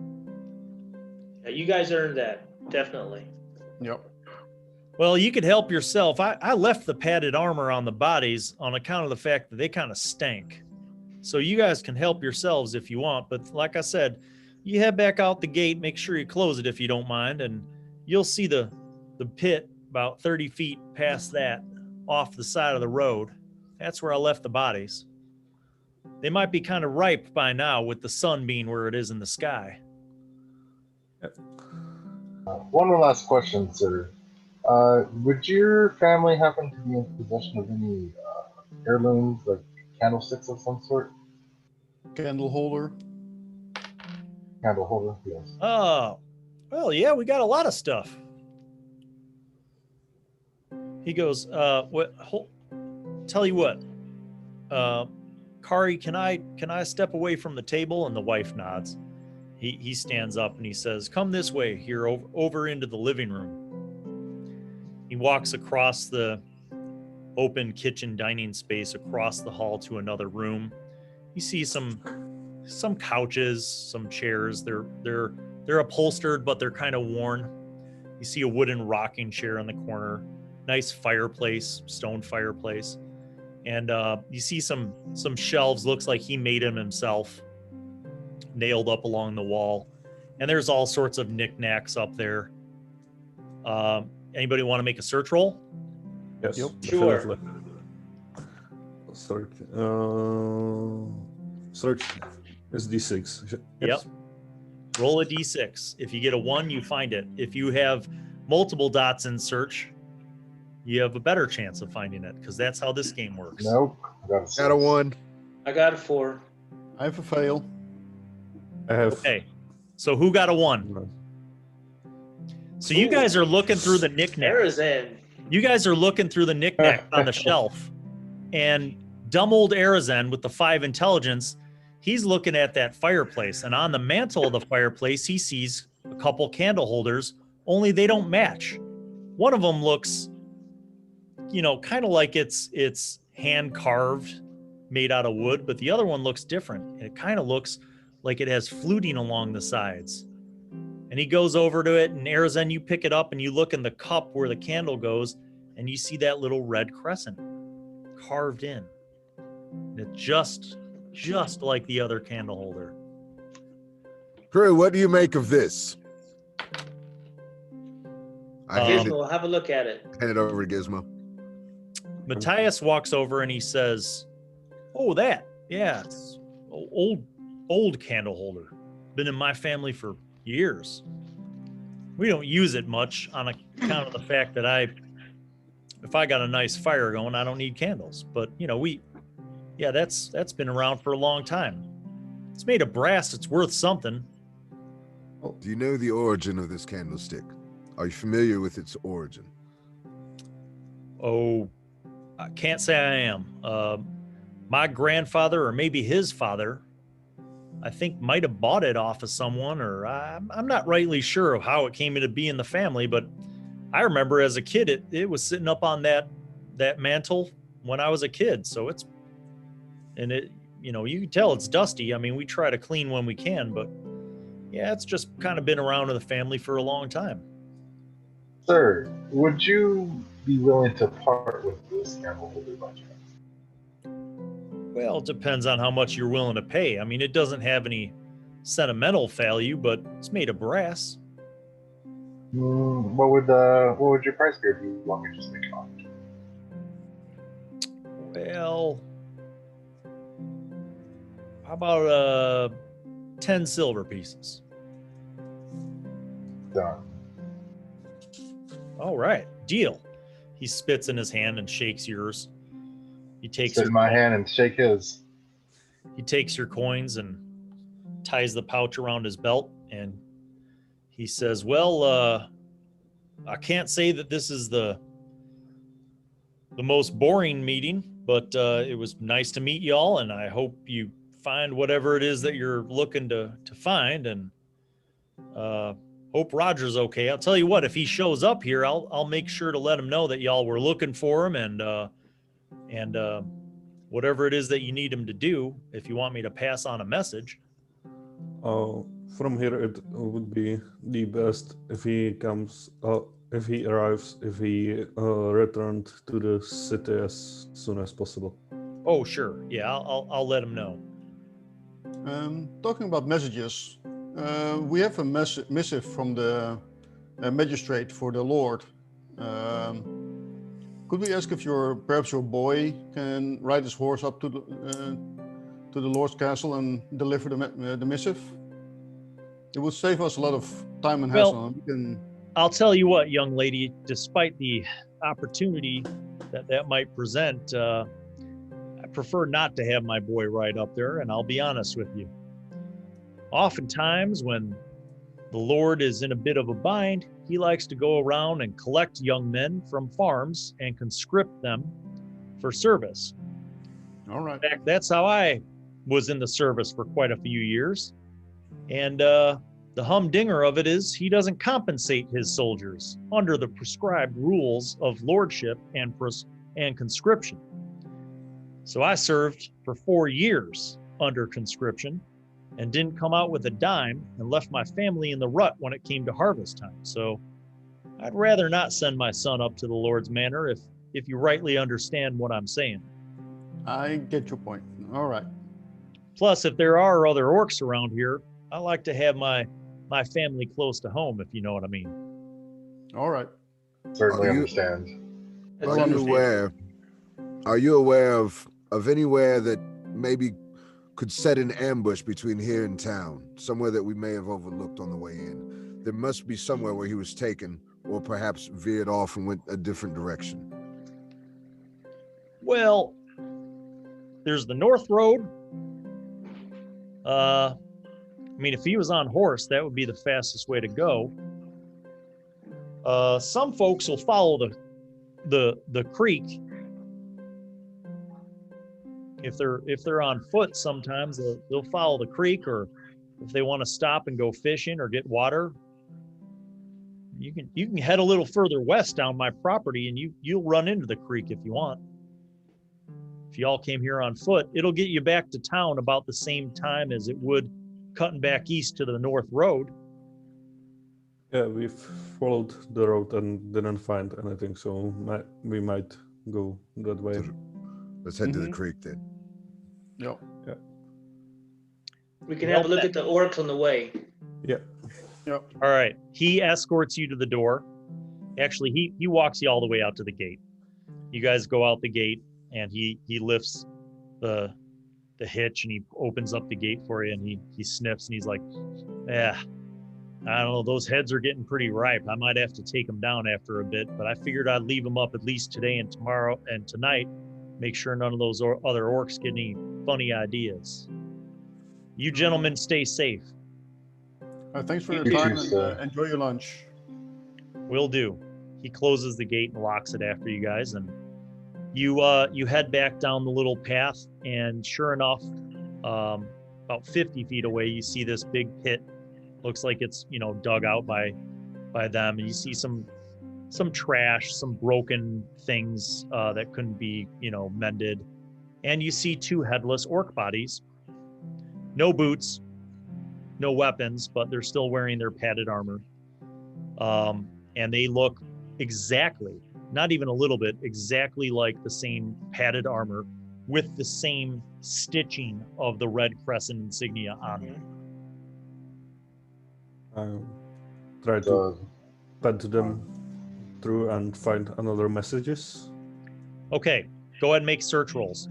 Yeah, you guys earned that, definitely. Yep. Well, you could help yourself. I left the padded armor on the bodies on account of the fact that they kind of stank. So you guys can help yourselves if you want. But like I said, you head back out the gate, make sure you close it if you don't mind, and you'll see the pit about 30 feet past that off the side of the road. That's where I left the bodies. They might be kind of ripe by now with the sun being where it is in the sky. One more last question, sir. Would your family happen to be in possession of any heirlooms, like candlesticks of some sort? Candle holder. Candle holder, yes. Oh, well, yeah, we got a lot of stuff. He goes, tell you what, Kari, can I step away from the table? And the wife nods. He stands up and he says, come this way here over into the living room. He walks across the open kitchen dining space across the hall to another room. You see some couches, some chairs. They're upholstered, but they're kind of worn. You see a wooden rocking chair in the corner. Nice fireplace, stone fireplace. And you see some shelves, looks like he made them himself, nailed up along the wall. And there's all sorts of knickknacks up there. Anybody want to make a search roll? Yes, Yep. Sure. definitely. Search is D6. Yep. Roll a D6. If you get a 1, you find it. If you have multiple dots in search, you have a better chance of finding it, because that's how this game works. Nope. I got a Got a 1. I got a 4. I have a fail. I have. Okay. So who got a 1? So you guys are looking through the knickknacks. Arizin. You guys are looking through the knickknacks on the shelf. And dumb old Arizin with the 5 intelligence, he's looking at that fireplace. And on the mantle of the fireplace, he sees a couple candle holders, only they don't match. One of them looks, kind of like it's hand carved, made out of wood, but the other one looks different. It kind of looks like it has fluting along the sides. And he goes over to it, and Arizin, you pick it up and you look in the cup where the candle goes, and you see that little red crescent carved in. And it's just like the other candle holder. Crew, what do you make of this? I hand Gizmo, have a look at it. it over to Gizmo. Matthias walks over and he says, oh, it's old candle holder. Been in my family for years. We don't use it much on account of the fact that if I got a nice fire going, I don't need candles. But that's been around for a long time. It's made of brass. It's worth something. Do you know the origin of this candlestick? Are you familiar with its origin? Oh, I can't say I am. My grandfather, or maybe his father, I think might have bought it off of someone, or I'm not rightly sure of how it came into being in the family, but I remember as a kid, it was sitting up on that that mantle when I was a kid. So it, you can tell it's dusty. I mean, we try to clean when we can, but yeah, it's just kind of been around in the family for a long time. Sir, would you be willing to part with this candle holder by chance? Well, it depends on how much you're willing to pay. I mean, it doesn't have any sentimental value, but it's made of brass. What would your price be if you want me to just make an offer? Well, how about 10 silver pieces? Done. All right, deal. He spits in his hand and shakes yours. He takes Spit in my hand and shake his. He takes your coins and ties the pouch around his belt, and he says, well, I can't say that this is the most boring meeting, but it was nice to meet y'all, and I hope you find whatever it is that you're looking to find, and hope Roger's okay. I'll tell you what, if he shows up here, I'll make sure to let him know that y'all were looking for him, and whatever it is that you need him to do, if you want me to pass on a message. From here, it would be the best if he comes, if he arrives, if he returned to the city as soon as possible. Oh, sure. Yeah, I'll let him know. Talking about messages, we have a missive from the magistrate for the Lord. Could we ask if perhaps your boy can ride his horse up to the Lord's castle and deliver the missive? It would save us a lot of time and hassle. I'll tell you what, young lady, despite the opportunity that might present, I prefer not to have my boy ride up there, and I'll be honest with you. Oftentimes when the Lord is in a bit of a bind, he likes to go around and collect young men from farms and conscript them for service. All right. In fact, that's how I was in the service for quite a few years. And the humdinger of it is he doesn't compensate his soldiers under the prescribed rules of lordship and conscription. So I served for 4 years under conscription and didn't come out with a dime and left my family in the rut when it came to harvest time. So I'd rather not send my son up to the Lord's manor if you rightly understand what I'm saying. I get your point. All right. Plus, if there are other orcs around here, I like to have my family close to home, if you know what I mean. All right. Certainly understand. Are you aware of anywhere that maybe could set an ambush between here and town, somewhere that we may have overlooked on the way in? There must be somewhere where he was taken, or perhaps veered off and went a different direction. Well, there's the North Road. I mean, if he was on horse, that would be the fastest way to go. Some folks will follow the creek. If they're on foot, sometimes they'll follow the creek, or if they want to stop and go fishing or get water, you can head a little further west down my property, and you'll run into the creek if you want. If y'all came here on foot, it'll get you back to town about the same time as it would cutting back east to the North Road. Yeah, we've followed the road and didn't find anything, so we might go that way. Let's head to the creek then. Yep. Yeah. We can have a look at the orcs on the way. Yeah. Yep. All right. He escorts you to the door. Actually, he walks you all the way out to the gate. You guys go out the gate, and he lifts the hitch, and he opens up the gate for you, and he sniffs, and he's like, I don't know, those heads are getting pretty ripe. I might have to take them down after a bit, but I figured I'd leave them up at least today and tomorrow and tonight. Make sure none of those other orcs get any funny ideas. You gentlemen stay safe. Thanks for your time, and enjoy your lunch. Will do. He closes the gate and locks it after you guys, and you head back down the little path, and sure enough, about 50 feet away, you see this big pit. Looks like it's dug out by them, and you see some some trash, some broken things that couldn't be, mended. And you see 2 headless orc bodies. No boots, no weapons, but they're still wearing their padded armor. And they look exactly, not even a little bit, exactly like the same padded armor with the same stitching of the Red Crescent insignia on them. Try to pad them through and find another messages. Okay, go ahead and make search rolls.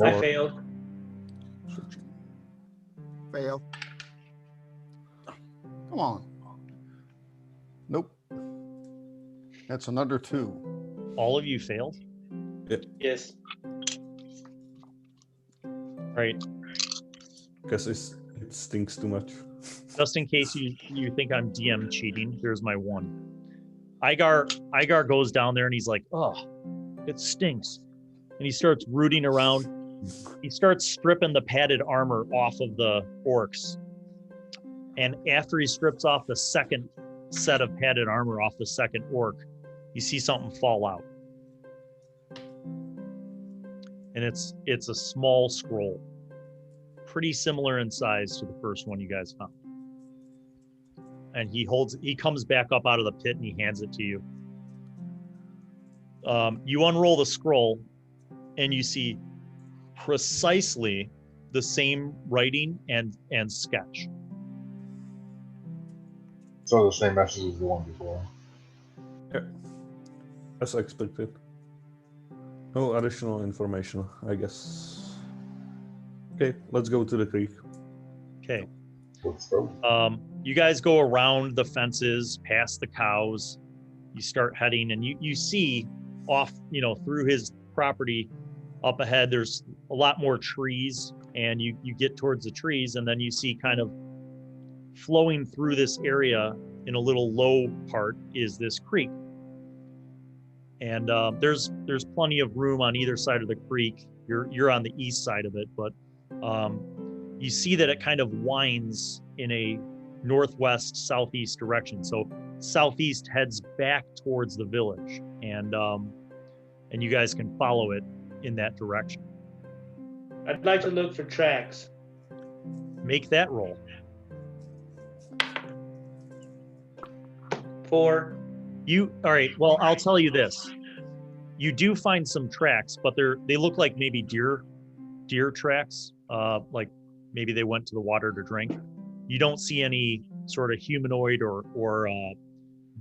I failed. Fail. Come on. Nope. That's another 2. All of you failed? Yes. All right. Guess it stinks too much. Just in case you think I'm DM cheating, here's my 1. Igar goes down there and he's like, oh, it stinks. And he starts rooting around. He starts stripping the padded armor off of the orcs. And after he strips off the second set of padded armor off the second orc, you see something fall out. And it's a small scroll. Pretty similar in size to the first one you guys found. And he comes back up out of the pit and he hands it to you. You unroll the scroll and you see precisely the same writing and sketch. So the same message as the one before. Yeah, as expected. No additional information, I guess. Okay, let's go to the creek. Okay. Let's go. You guys go around the fences, past the cows. You start heading, and you see off, through his property up ahead, there's a lot more trees, and you get towards the trees, and then you see kind of flowing through this area in a little low part is this creek. And there's plenty of room on either side of the creek. You're on the east side of it, but you see that it kind of winds in a northwest southeast direction. So southeast heads back towards the village, and you guys can follow it in that direction. I'd like to look for tracks. Make that roll. 4. All right, well, I'll tell you this. You do find some tracks, but they look like maybe deer tracks, like maybe they went to the water to drink. You don't see any sort of humanoid or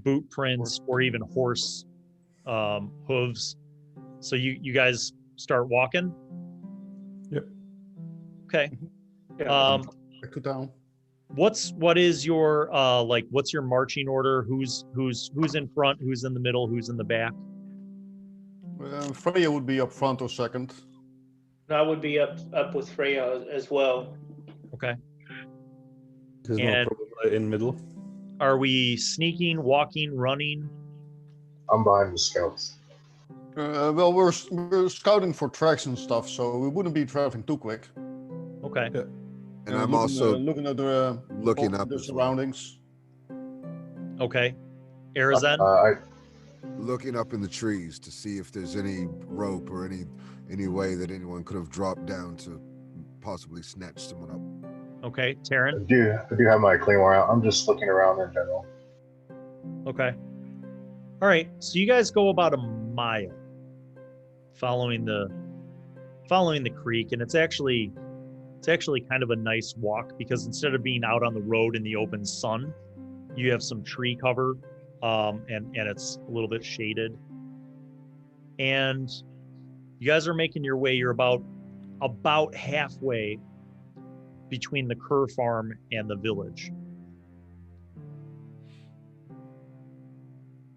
boot prints or even horse hooves. So you guys start walking? Yep. Okay. Yeah, back to town. What is your what's your marching order? Who's in front, who's in the middle, who's in the back? Freya would be up front or second. I would be up with Freya as well. Okay. There's no problem in middle. Are we sneaking, walking, running? I'm behind the scouts. Well, we're scouting for tracks and stuff, so we wouldn't be traveling too quick. Okay. Yeah. And I'm also looking at the surroundings. Okay. Arizen? Looking up in the trees to see if there's any rope or any way that anyone could have dropped down to possibly snatch someone up. Okay. Taran? I do have my claymore out. I'm just looking around in general. Okay. All right. So you guys go about a mile following the creek, and it's actually kind of a nice walk because instead of being out on the road in the open sun, you have some tree cover, and it's a little bit shaded. And you guys are making your way. You're about halfway between the Kerr farm and the village.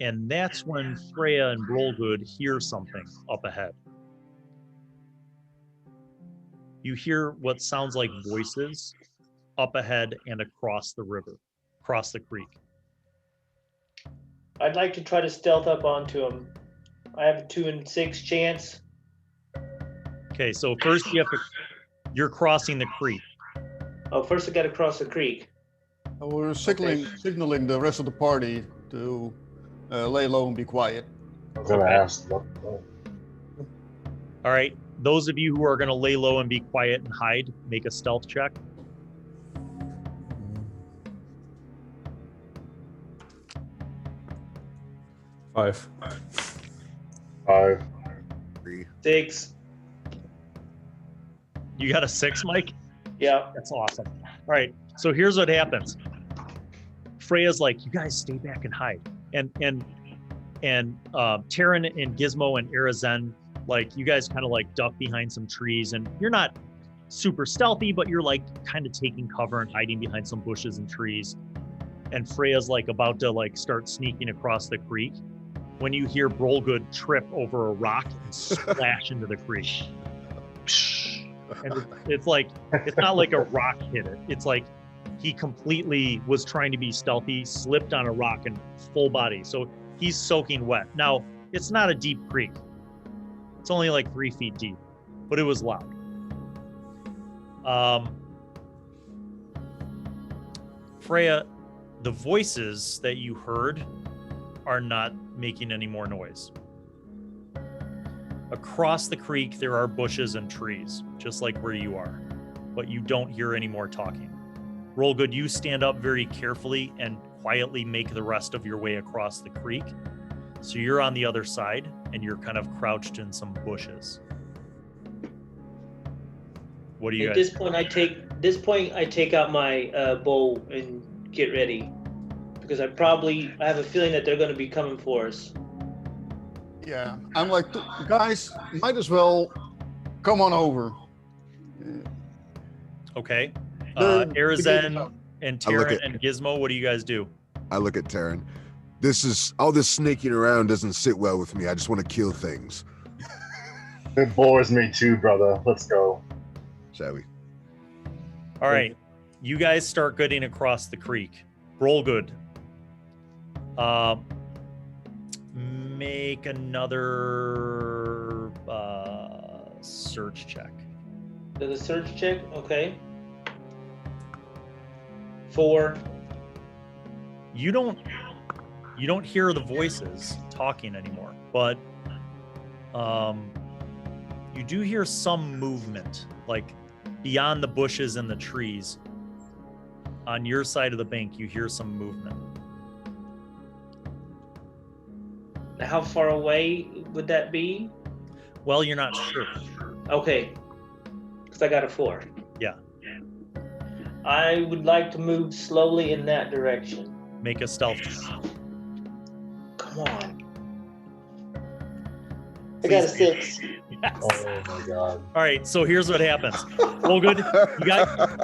And that's when Freya and Rollgood hear something up ahead. You hear what sounds like voices up ahead and across the river, across the creek. I'd like to try to stealth up onto him. I have a 2 in 6 chance. Okay, so first you're crossing the creek. Oh, first I got to cross the creek. We're signaling the rest of the party to lay low and be quiet. I was gonna ask. What? All right. Those of you who are going to lay low and be quiet and hide, make a stealth check. Five. 3. 6. You got a 6, Mike? Yeah. That's awesome. All right. So here's what happens. Freya's like, you guys stay back and hide. And Taran and Gizmo and Arizen, like, you guys kind of like duck behind some trees, and you're not super stealthy, but you're like kind of taking cover and hiding behind some bushes and trees. And Freya's like about to like start sneaking across the creek when you hear Brolgood trip over a rock and splash into the creek. And it's like, it's not like a rock hit it. It's like he completely was trying to be stealthy, slipped on a rock and full body. So he's soaking wet. Now, it's not a deep creek. It's only like 3 feet deep, but it was loud. Freya, the voices that you heard are not making any more noise. Across the creek, there are bushes and trees, just like where you are, but you don't hear any more talking. Rollgood, you stand up very carefully and quietly make the rest of your way across the creek. So you're on the other side and you're kind of crouched in some bushes. What do you At guys? this point, I take out my bow and get ready, because I have a feeling that they're going to be coming for us. Yeah, I'm like, guys, might as well come on over. Okay. The Arizen and I look Taran at- and Gizmo, what do you guys do? I look at Taran. All this snaking around doesn't sit well with me. I just want to kill things. It bores me too, brother. Let's go. Shall we? All right. You guys start getting across the creek. Rollgood. Make another search check. The search check, okay. 4. You don't hear the voices talking anymore, but you do hear some movement, like beyond the bushes and the trees. On your side of the bank, you hear some movement. How far away would that be? Well, you're not sure. Okay, because I got a 4. Yeah. I would like to move slowly in that direction. Make a stealth check. Come on. I got a 6. Yes. Oh my god. All right, so here's what happens. Well, good.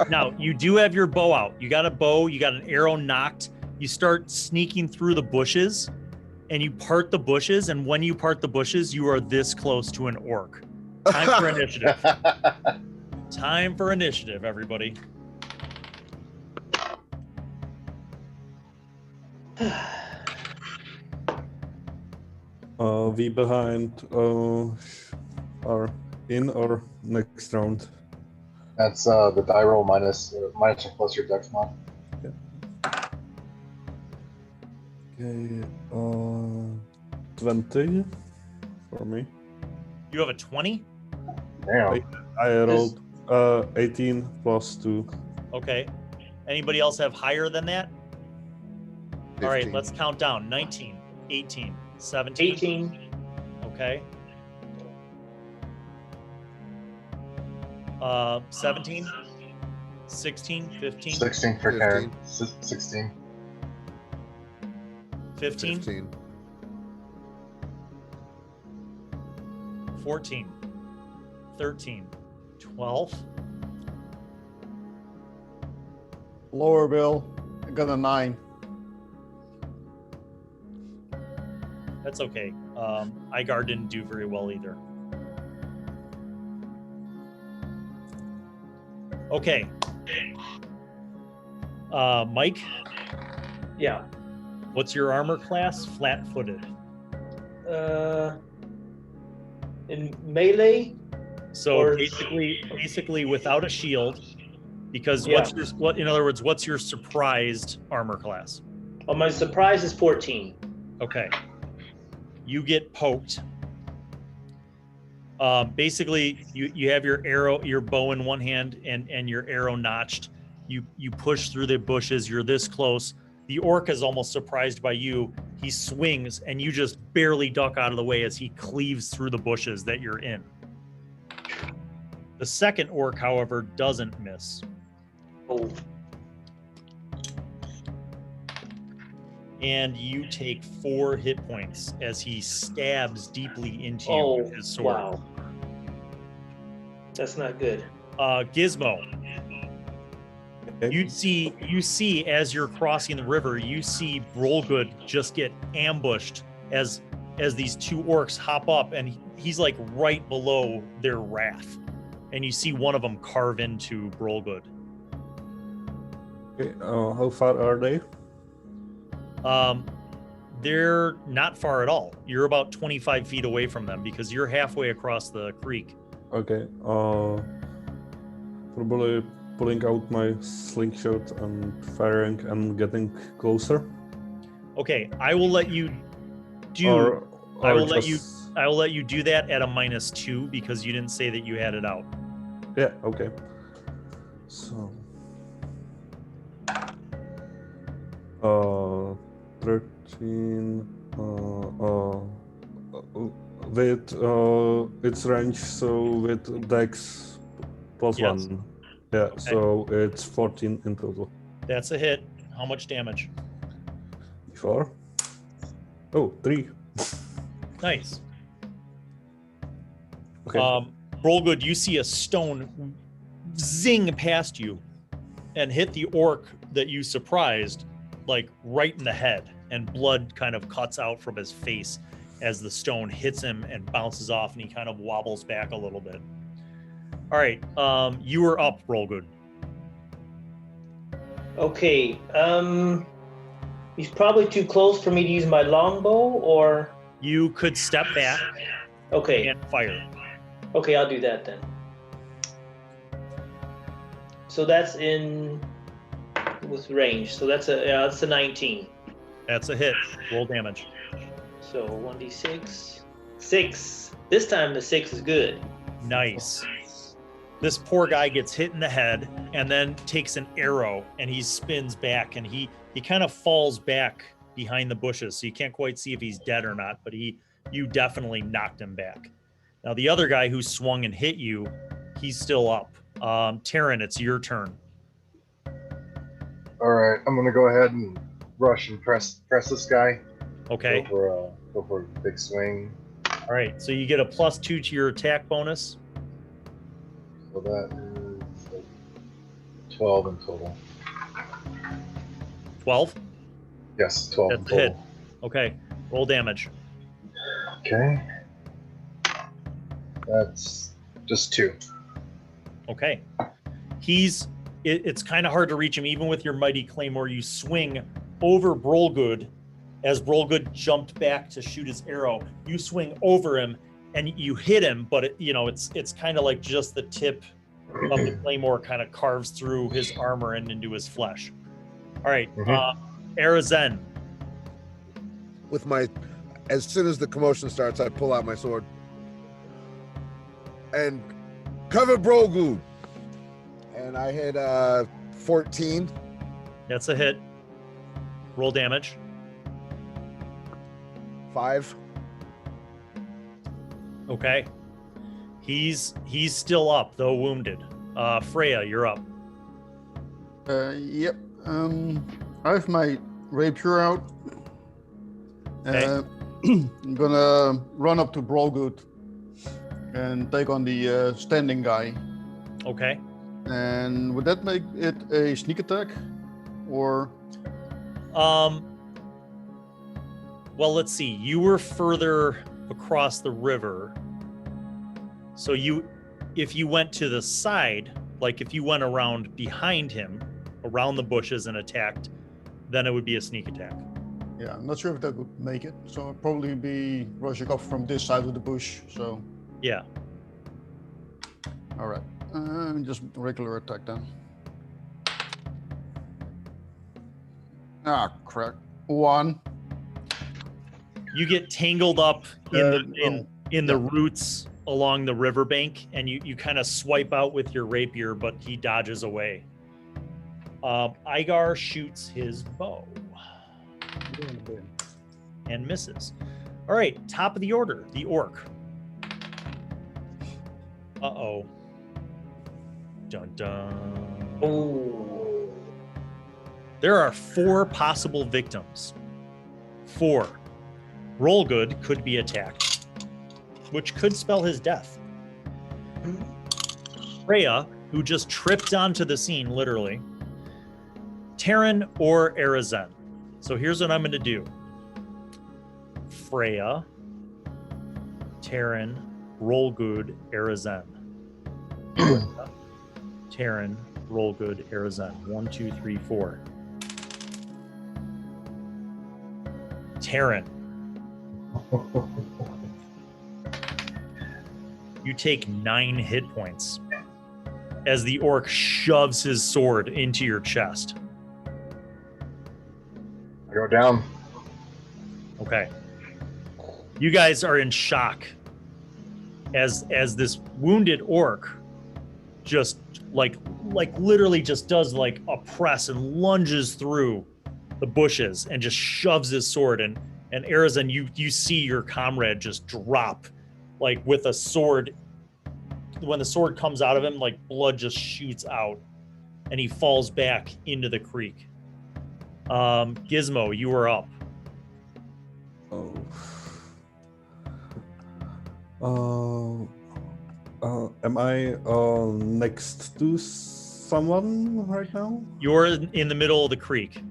Now you do have your bow out. You got a bow, you got an arrow knocked. You start sneaking through the bushes and you part the bushes. And when you part the bushes, you are this close to an orc. Time for initiative. Time for initiative, everybody. We behind are in or next round. That's the die roll minus or plus your dex mod. Okay, 20 for me. You have a 20? Damn. I rolled 18 plus 2. Okay. Anybody else have higher than that? All right, 15. let's count down. 19, 18, 17. 18. Okay. 17, 16, 15, 16 for 15. Karen. 16. 15, 15. 14, 13, 12. Lower, Bill. I got a 9. That's okay. Igar didn't do very well either. Okay. Mike, Yeah. what's your armor class? Flat-footed. In melee? So Or- basically without a shield, Because Yeah. in other words, what's your surprised armor class? Well, my surprise is 14. Okay. You get poked. Basically, you have your bow in one hand and your arrow notched. You push through the bushes. You're this close. The orc is almost surprised by you. He swings, and you just barely duck out of the way as he cleaves through the bushes that you're in. The second orc, however, doesn't miss. Oh, And you take 4 hit points as he stabs deeply into you with his sword. Wow. That's not good. Gizmo, Okay. you see as you're crossing the river, you see Rollgood just get ambushed as these 2 orcs hop up, and he's like right below their wrath. And you see one of them carve into Rollgood. Okay. How far are they? They're not far at all. You're about 25 feet away from them because you're halfway across the creek. Okay. Probably pulling out my slingshot and firing and getting closer. Okay, I will let you do. Or I will let you. just- I will let you do that at a -2 because you didn't say that you had it out. Yeah. Okay. So. 13. With its range, so with Dex plus Yes. 1. Yeah. So it's 14 in total. That's a hit. How much damage? 4. Oh, 3. Nice. Okay. Rollgood, you see a stone zing past you and hit the orc that you surprised, like right in the head, and blood kind of cuts out from his face as the stone hits him and bounces off, and he kind of wobbles back a little bit. All right, you are up, Rollgood. Okay. He's probably too close for me to use my longbow, or You could step back okay. and fire. Okay, I'll do that then. So that's in with range. So that's a 19. That's a hit. Roll damage. So 1d6. 6. This time the 6 is good. Nice. This poor guy gets hit in the head and then takes an arrow and he spins back and he kind of falls back behind the bushes. So you can't quite see if he's dead or not, but you definitely knocked him back. Now the other guy who swung and hit you, he's still up. Taran, it's your turn. All right, I'm gonna go ahead and rush and press this guy. Okay. Go for a big swing. All right. So you get a +2 to your attack bonus. So that is like 12 in total. 12. Yes, 12 in That's a hit. total. Okay. Roll damage. Okay. That's just 2. Okay. It's kind of hard to reach him, even with your mighty claymore. You swing over Brolgood as Brolgood jumped back to shoot his arrow. You swing over him and you hit him, but it's kind of like just the tip of the claymore kind of carves through his armor and into his flesh. All right. Arazen. With as soon as the commotion starts, I pull out my sword and cover Brolgood. And I hit 14. That's a hit. Roll damage. 5. Okay. He's still up, though wounded. Freya, you're up. Yep. I have my rapier out. Okay. I'm gonna run up to Brolgood and take on the standing guy. Okay. And would that make it a sneak attack, or? Well, let's see. You were further across the river. So if you went to the side, like if you went around behind him, around the bushes and attacked, then it would be a sneak attack. Yeah, I'm not sure if that would make it. So I'll probably be rushing up from this side of the bush. So. Yeah. All right. Just regular attack then. Ah, crap. 1. You get tangled up in the roots along the riverbank, and you kind of swipe out with your rapier, but he dodges away. Igar shoots his bow and misses. All right, top of the order, the orc. Uh-oh. Dun dun. Oh. There are 4 possible victims. 4. Roll Good could be attacked, which could spell his death. Freya, who just tripped onto the scene, literally. Taran or Arizen. So here's what I'm going to do. Freya, Taran, Roll Good, Arizen. Taran, Roll Good, Arizen. 1, 2, 3, 4. Taran. You take 9 hit points as the orc shoves his sword into your chest. I go down. Okay. You guys are in shock as this wounded orc just like literally just does like a press and lunges through the bushes and just shoves his sword, and Arizen, you see your comrade just drop like with a sword. When the sword comes out of him, like blood just shoots out and he falls back into the creek. Gizmo, you are up. Am I next to someone right now? You're in the middle of the creek.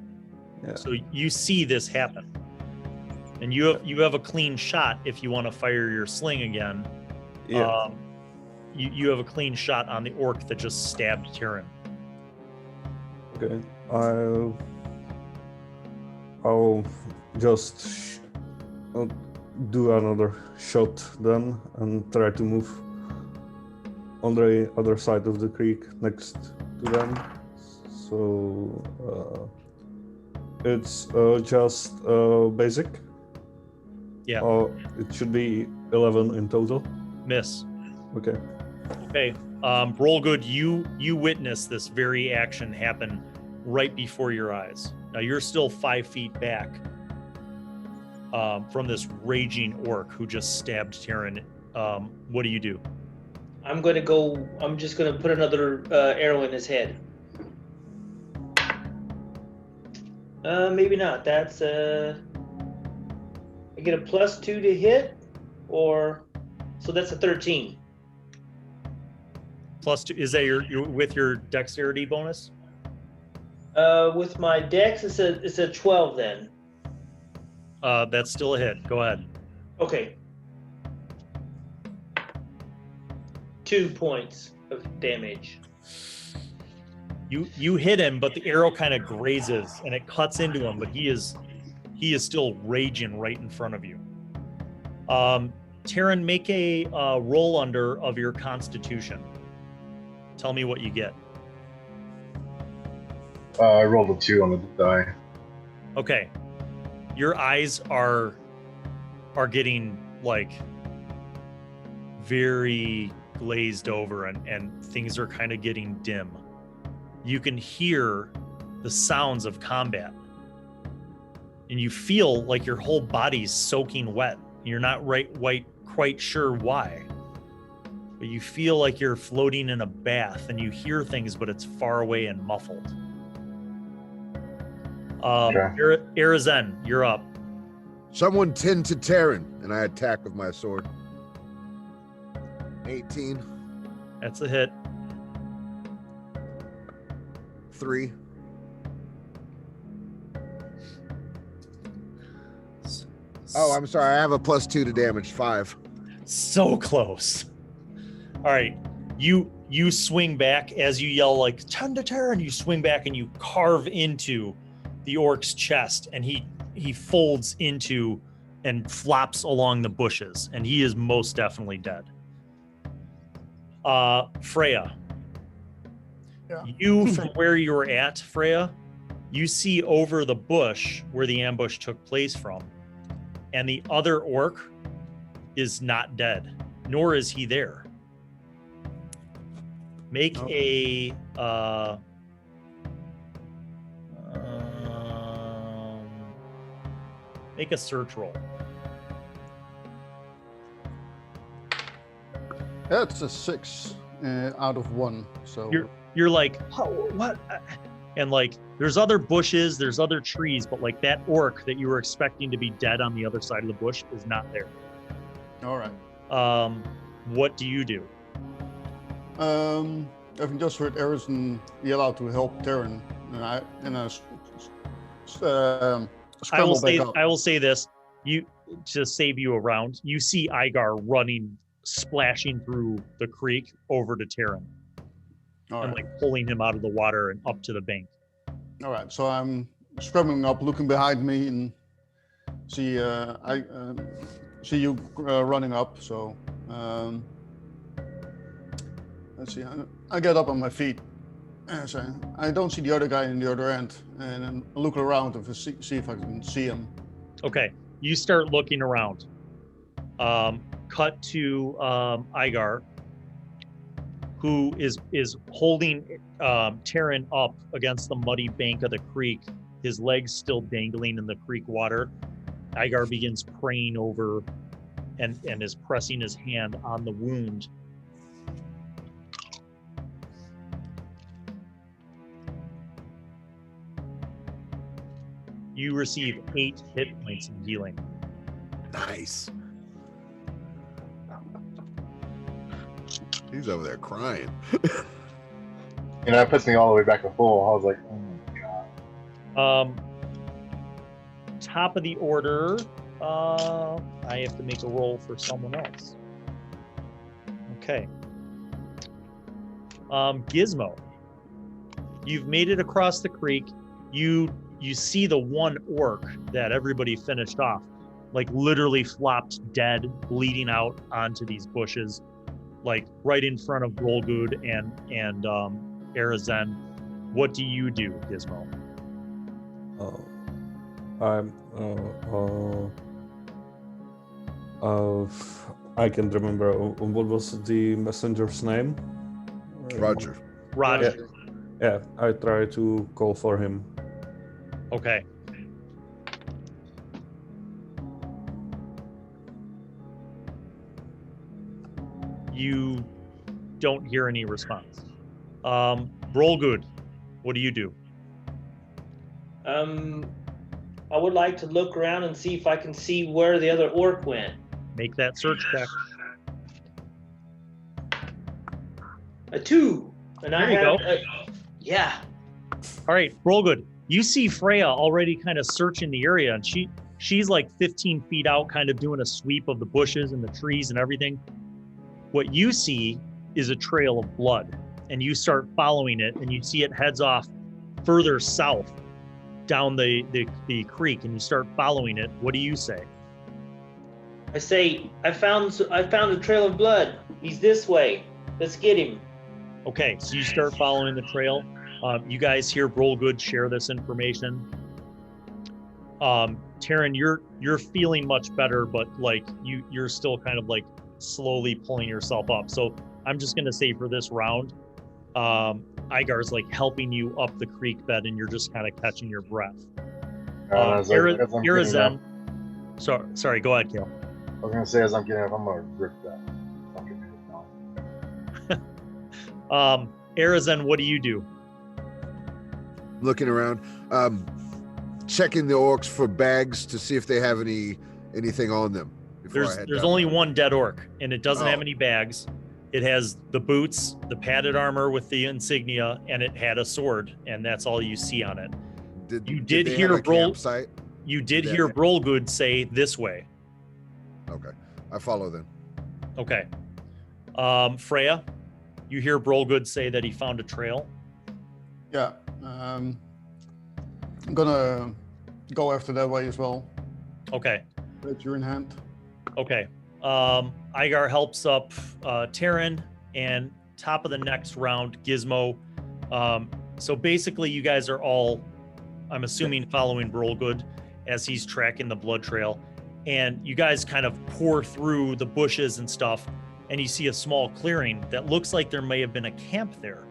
Yeah. So you see this happen. And you have a clean shot if you want to fire your sling again. Yeah. You have a clean shot on the orc that just stabbed Taran. Okay. I'll just do another shot then and try to move on the other side of the creek next to them. So it's just basic. Yeah. It should be 11 in total. Miss. Okay. Okay. Roll Good, you witness this very action happen right before your eyes. Now you're still 5 feet back from this raging orc who just stabbed Taran. What do you do? I'm just gonna put another arrow in his head. Maybe not. That's I get a +2 to hit, so that's a 13. +2, is that your with your dexterity bonus? With my dex, it's a 12 then. That's still a hit. Go ahead. Okay. 2 points of damage. You hit him, but the arrow kind of grazes and it cuts into him, but he is still raging right in front of you. Taran, make a roll under of your constitution. Tell me what you get. I rolled a 2 on the die. Okay. Your eyes are getting like very glazed over and things are kind of getting dim. You can hear the sounds of combat. And you feel like your whole body's soaking wet. You're not quite sure why. But you feel like you're floating in a bath and you hear things, but it's far away and muffled. Arizen, you're up. Someone tend to Taran, and I attack with my sword. 18. That's a hit. 3. Oh, I'm sorry. I have a +2 to damage. 5. So close. All right. You swing back as you yell like "Tend to Taran," you swing back and you carve into the orc's chest, and he folds into and flops along the bushes, and he is most definitely dead. Freya. Yeah. You, from where you were at, Freya, You see over the bush where the ambush took place from, and the other orc is not dead, nor is he there. Make a make a search roll. That's a 6 out of 1. So You're like, oh, what? And like, there's other bushes, there's other trees, but like that orc that you were expecting to be dead on the other side of the bush is not there. all right. What do you do? I've just heard Harrison yell out to help Taran, and I scramble back up. I will say this: you to save you a round. You see Igar running, splashing through the creek over to Taran, All and right. like pulling him out of the water and up to the bank. All right. So I'm scrambling up, looking behind me, and see I see you running up. So let's see. I get up on my feet. And so I don't see the other guy in the other end, and then I look around to see if I can see him. Okay, you start looking around. Cut to Igar, who is holding Taran up against the muddy bank of the creek, his legs still dangling in the creek water. Igar begins praying over and is pressing his hand on the wound. You receive 8 hit points in healing. Nice. He's over there crying. You know, it puts me all the way back to full. I was like, oh my god. Top of the order, I have to make a roll for someone else. Okay. Gizmo, you've made it across the creek. You see the one orc that everybody finished off, like literally flopped dead, bleeding out onto these bushes, like right in front of Rolgood and Arazen. What do you do, Gizmo? I can't remember what was the messenger's name. Roger. Roger. Yeah, I try to call for him. Okay. You don't hear any response. Rolgood, what do you do? I would like to look around and see if I can see where the other orc went. Make that search check. A 2. And There I you have go. yeah. All right, Rolgood, you see Freya already kind of searching the area, and she's like 15 feet out, kind of doing a sweep of the bushes and the trees and everything. What you see is a trail of blood, and you start following it, and you see it heads off further south down the creek, and you start following it. What do you say? I say, I found a trail of blood. He's this way. Let's get him. Okay, so you start following the trail. You guys hear Rolgood share this information. Taran, you're feeling much better, but like you're still kind of like slowly pulling yourself up. So I'm just gonna say for this round, Igar's like helping you up the creek bed, and you're just kind of catching your breath. Arazen, sorry, go ahead, Kail. I was gonna say, as I'm getting up, I'm gonna rip that. Arazen, what do you do? Looking around, checking the orcs for bags to see if they have anything on them. There's only one dead orc, and it doesn't have any bags. It has the boots, the padded armor with the insignia, and it had a sword, and that's all you see on it. You did hear Rolgood say this way. Okay, I follow then. Okay. Freya, you hear Rolgood say that he found a trail. Yeah. I'm gonna go after that way as well. Okay. With you in hand. Okay. Igar helps up Taran, and top of the next round, Gizmo. So basically, you guys are all I'm assuming following Brolgood as he's tracking the blood trail. And you guys kind of pour through the bushes and stuff, and you see a small clearing that looks like there may have been a camp there.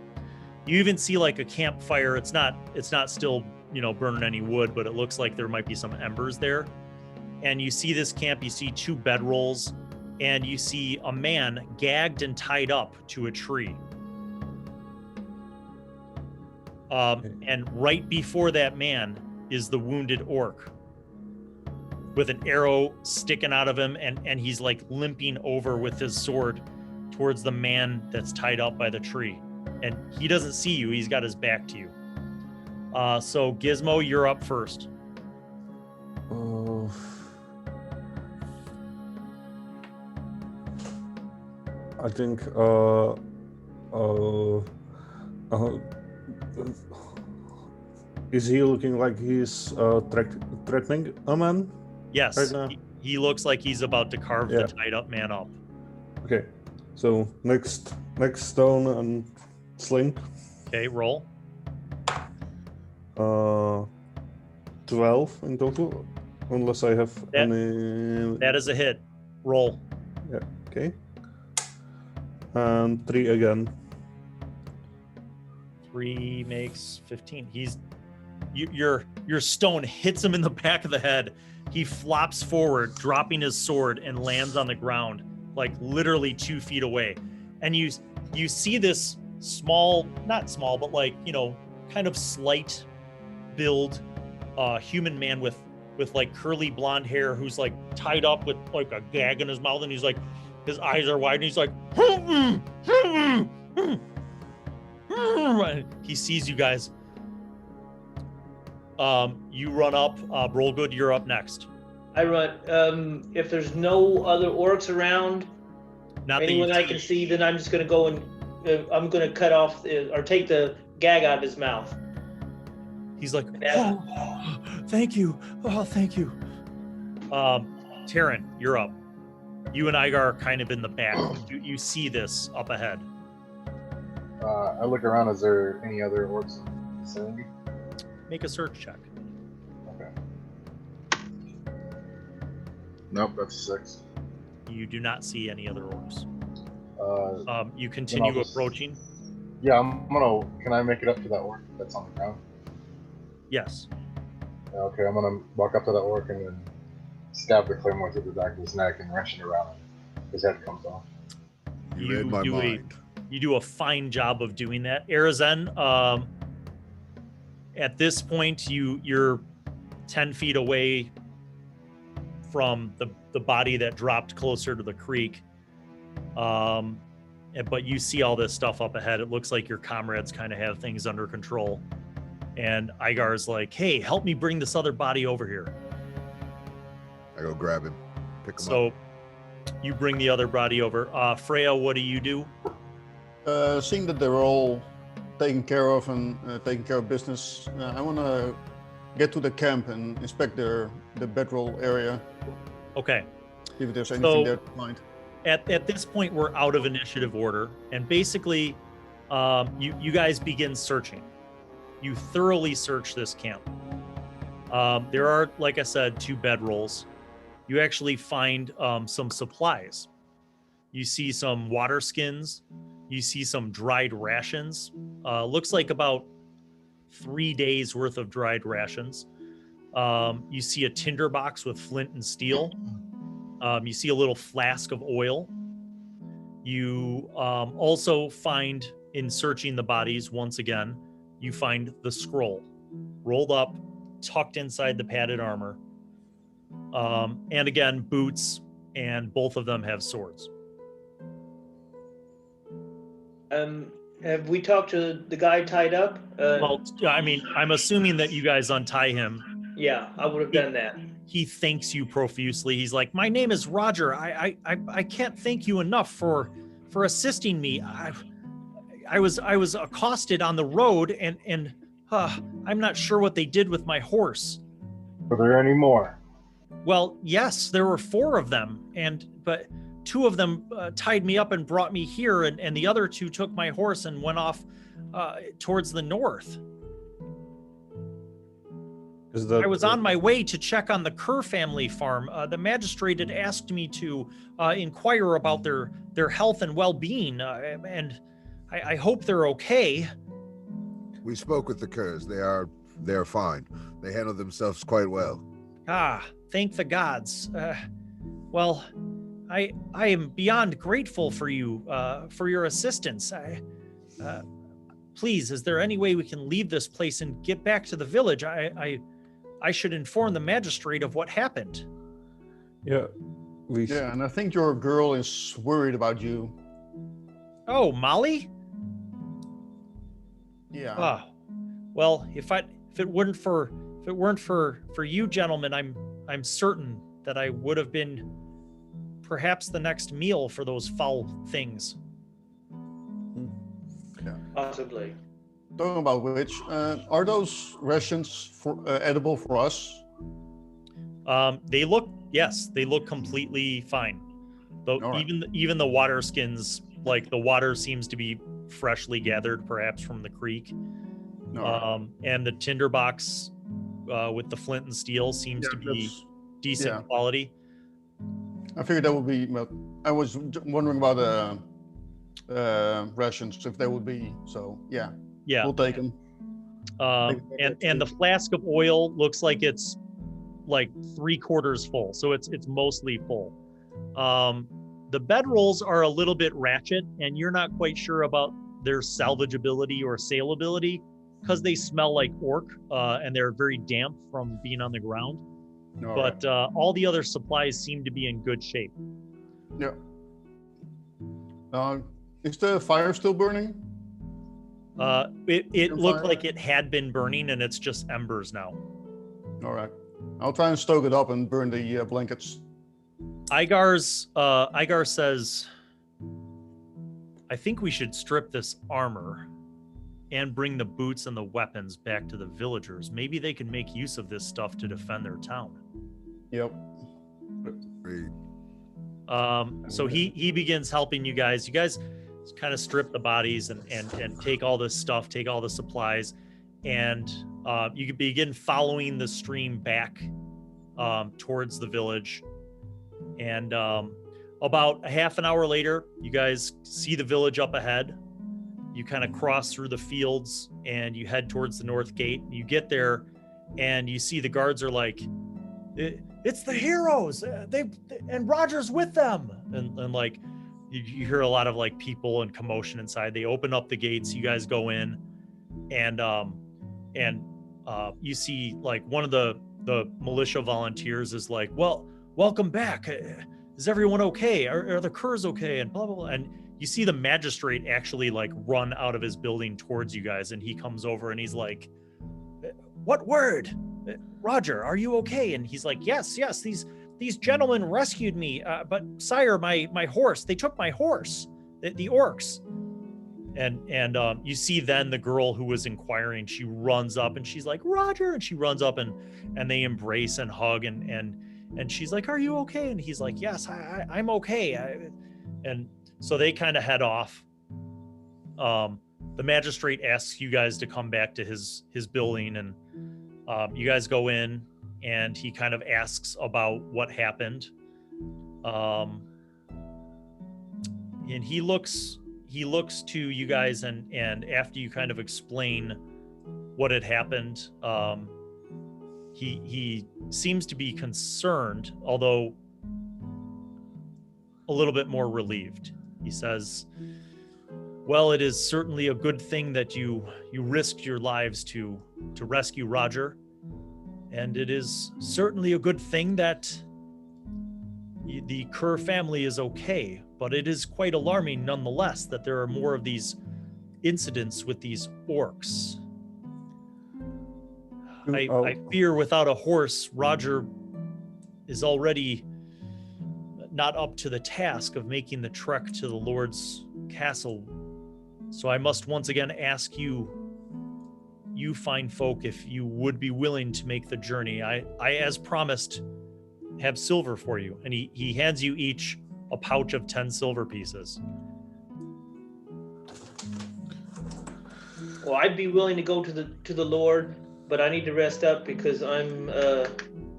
You even see like a campfire. It's not still, burning any wood, but it looks like there might be some embers there. And you see this camp, you see 2 bedrolls, and you see a man gagged and tied up to a tree. And right before that man is the wounded orc with an arrow sticking out of him, and he's like limping over with his sword towards the man that's tied up by the tree. And he doesn't see you, he's got his back to you. So Gizmo, you're up first. I think is he looking like he's threatening a man? Yes, Right now? he looks like he's about to carve the tied up man up. Okay, so next stone and sling. Okay, roll. 12 in total, unless I have any. That is a hit. Roll. Yeah. Okay. And 3 again. 3 makes 15. Your stone hits him in the back of the head. He flops forward, dropping his sword, and lands on the ground, like literally 2 feet away. And you see this not small, but like, kind of slight build human man with like curly blonde hair, who's like tied up with like a gag in his mouth, and he's like, his eyes are wide, and he's like, he sees you guys. You run up. Brolgood, you're up next. I run. If there's no other orcs around, Not anyone I can see, then I'm just gonna go and I'm gonna cut off or take the gag out of his mouth. He's like, oh, thank you. Oh, thank you. Taran, you're up. You and Igar are kind of in the back. You see this up ahead. I look around. Is there any other orcs in the vicinity? Make a search check. Okay. Nope, that's 6. You do not see any other orcs. You Then continue I'll just- approaching. Yeah, can I make it up to that orc that's on the ground? Yes. Yeah, okay, I'm gonna walk up to that orc and then stab the claymore through the back of his neck and wrench it around. His head comes off. You read my mind. You do a fine job of doing that. Arizen, at this point, you're 10 feet away from the body that dropped closer to the creek. But you see all this stuff up ahead. It looks like your comrades kind of have things under control. And Igar's like, hey, help me bring this other body over here. I go grab him, pick him up. So you bring the other body over. Freya, what do you do? Seeing that they're all taken care of and taking care of business, I want to get to the camp and inspect the bedroll area. Okay. See if there's anything So- there to find. At this point, we're out of initiative order, and basically, you guys begin searching. You thoroughly search this camp. There are, like I said, 2 bedrolls. You actually find some supplies. You see some water skins. You see some dried rations. Looks like about 3 days worth of dried rations. You see a tinderbox with flint and steel. You see a little flask of oil. You also find, in searching the bodies once again, you find the scroll rolled up, tucked inside the padded armor. And again, boots, and both of them have swords. Have we talked to the guy tied up? Well, I mean, I'm assuming that you guys untie him. Yeah, I would have done that. He thanks you profusely. He's like, my name is Roger. I can't thank you enough for assisting me. I was accosted on the road, and I'm not sure what they did with my horse. Are there any more? Well, yes, there were 4 of them, but 2 of them tied me up and brought me here, and the other 2 took my horse and went off towards the north. Is that I was on my way to check on the Kerr family farm. The magistrate had asked me to inquire about their health and well-being, and I hope they're okay. We spoke with the Kerrs. They're fine. They handle themselves quite well. Ah, thank the gods. Well, I am beyond grateful for you, for your assistance. Please, is there any way we can leave this place and get back to the village? I should inform the magistrate of what happened. Yeah. Yeah, and I think your girl is worried about you. Oh, Molly? Yeah. Ah, well, if it weren't for you gentlemen, I'm certain that I would have been perhaps the next meal for those foul things. Yeah. Possibly. Talking about which, are those rations edible for us? They look completely fine. Though All right. even the water skins, like the water seems to be freshly gathered, perhaps from the creek. No. And the tinderbox with the flint and steel seems to be decent quality. I figured that would be, but I was wondering about rations, if they would be, so yeah. Yeah. We'll take them. And the flask of oil looks like it's like 3/4 full, so it's mostly full. The bedrolls are a little bit ratchet, and you're not quite sure about their salvageability or saleability because they smell like orc, and they're very damp from being on the ground. All But all the other supplies seem to be in good shape. right. Yeah. Is the fire still burning? It looked Fire? like it had been burning, and it's just embers now. All right. I'll try and stoke it up and burn the blankets. Igar says, I think we should strip this armor and bring the boots and the weapons back to the villagers. Maybe they can make use of this stuff to defend their town. Yep. Great. So he begins helping you guys. You guys kind of strip the bodies and take all this stuff, take all the supplies, and you can begin following the stream back towards the village. And about a half an hour later, you guys see the village up ahead. You kind of cross through the fields and you head towards the north gate. You get there and you see the guards are like, it's the heroes. And Roger's with them. And like, you hear a lot of like people and commotion inside. They open up the gates. You guys go in, and you see like one of the militia volunteers is like, well, welcome back. Is everyone okay? Are the Kerrs okay? And blah, blah, blah. And you see the magistrate actually like run out of his building towards you guys. And he comes over and he's like, what word? Roger, are you okay? And he's like, yes, these gentlemen rescued me. But sire, my horse, they took my horse, the orcs. And you see then the girl who was inquiring, she runs up and she's like, Roger. And she runs up and they embrace and hug and she's like, are you okay? And he's like, yes, I'm okay. And so they kind of head off. The magistrate asks you guys to come back to his building, and you guys go in and he kind of asks about what happened. And he looks to you guys and after you kind of explain what had happened, he seems to be concerned, although a little bit more relieved. He says, well, it is certainly a good thing that you risked your lives to rescue Roger. And it is certainly a good thing that the Kerr family is okay, but it is quite alarming nonetheless that there are more of these incidents with these orcs. I fear without a horse, Roger is already not up to the task of making the trek to the Lord's castle. So I must once again ask you fine folk, if you would be willing to make the journey. I as promised, have silver for you. And he hands you each a pouch of 10 silver pieces. Well, I'd be willing to go to the Lord but I need to rest up because I'm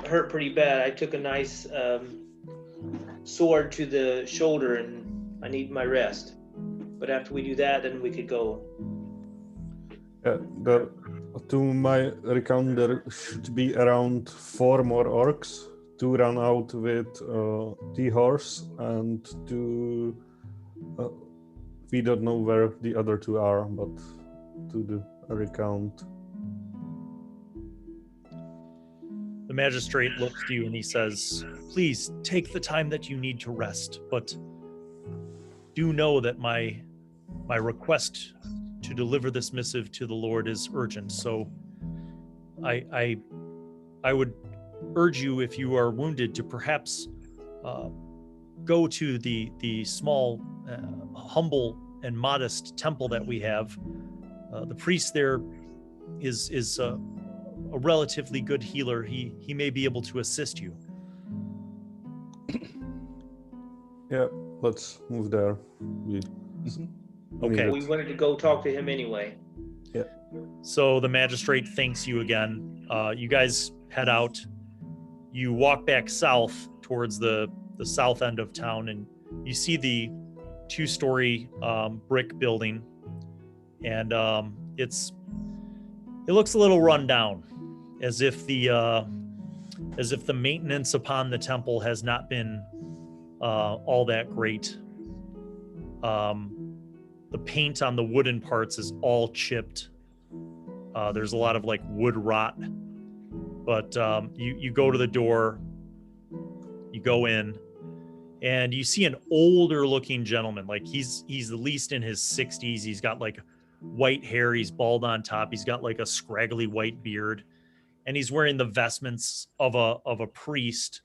hurt pretty bad. I took a nice sword to the shoulder and I need my rest. But after we do that, then we could go. To my recount, there should be around 4 more orcs to run out with T-Horse, and we don't know where the other 2 are, but to the recount. The magistrate looks to you and he says, please take the time that you need to rest, but do know that my request to deliver this missive to the Lord is urgent. So I would urge you, if you are wounded, to perhaps go to the small, humble and modest temple that we have. The priest there is a relatively good healer. He may be able to assist you. Yeah, let's move there. Okay. We wanted to go talk to him anyway. Yeah. So the magistrate thanks you again. You guys head out. You walk back south towards the south end of town, and you see the 2-story brick building, and it looks a little run down, as if the maintenance upon the temple has not been all that great. The paint on the wooden parts is all chipped. There's a lot of like wood rot, but you go to the door, you go in, and you see an older looking gentleman. Like he's at least in his 60s. He's got like white hair. He's bald on top. He's got like a scraggly white beard, and he's wearing the vestments of a priest.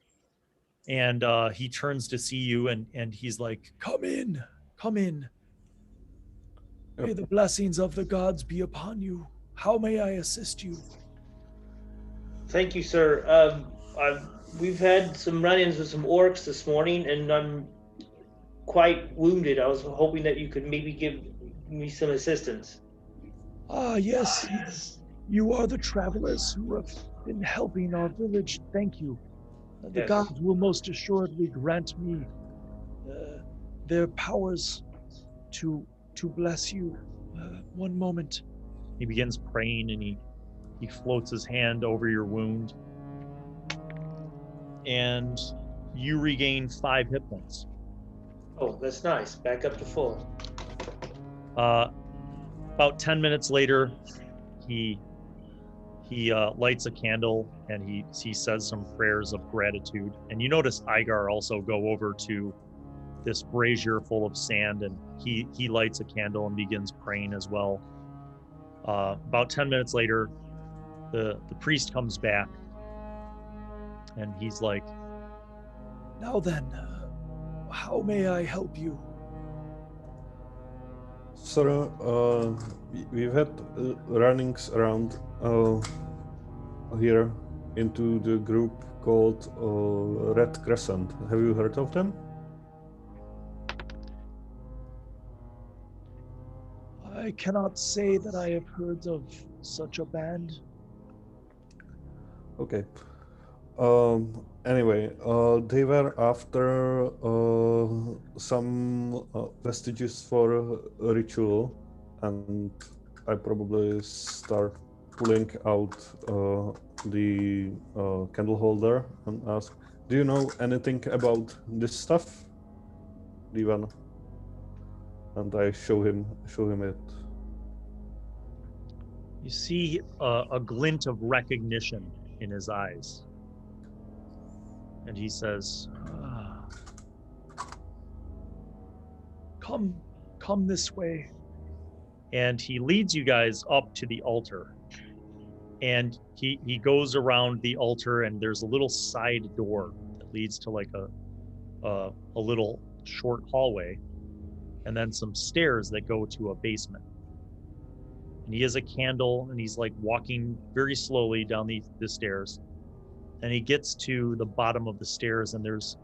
And he turns to see you, and he's like, come in. May the blessings of the gods be upon you. How may I assist you? Thank you, sir. We've had some run-ins with some orcs this morning, and I'm quite wounded. I was hoping that you could maybe give me some assistance. Ah, yes. You are the travelers who have been helping our village. Thank you. The Yes. gods will most assuredly grant me their powers to bless you. One moment. He begins praying, and he floats his hand over your wound, and you regain 5 hit points. Oh, that's nice. Back up to full. About 10 minutes later, he lights a candle, and he says some prayers of gratitude. And you notice Igar also go over to this brazier full of sand, and he lights a candle and begins praying as well. About 10 minutes later, the priest comes back, and he's like, Now then, how may I help you? Sir, we've had runnings around here into the group called Red Crescent. Have you heard of them? I cannot say that I have heard of such a band. Okay. Anyway, they were after some vestiges for a ritual, and I probably start pulling out the candle holder and ask, do you know anything about this stuff, Divan? And I show him it. you see a glint of recognition in his eyes. And he says, Come this way. and he leads you guys up to the altar. And he goes around the altar, and there's a little side door that leads to like a little short hallway, and then some stairs that go to a basement. And he has a candle, and he's like walking very slowly down the stairs. And he gets to the bottom of the stairs, and there's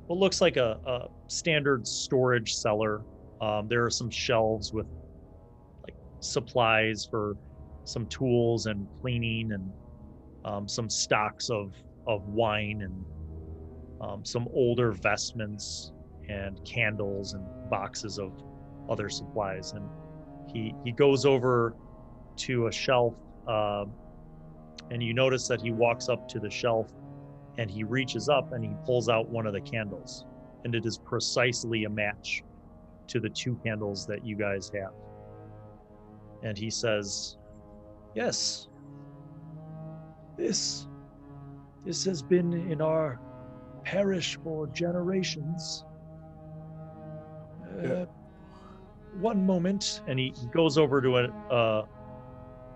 what looks like a standard storage cellar. There are some shelves with like supplies for some tools and cleaning and some stocks of wine and some older vestments and candles and boxes of other supplies. And he goes over to a shelf, and you notice that he walks up to the shelf and he reaches up and he pulls out one of the candles, and it is precisely a match to the 2 candles that you guys have. And he says, Yes, this has been in our parish for generations. One moment. and he goes over to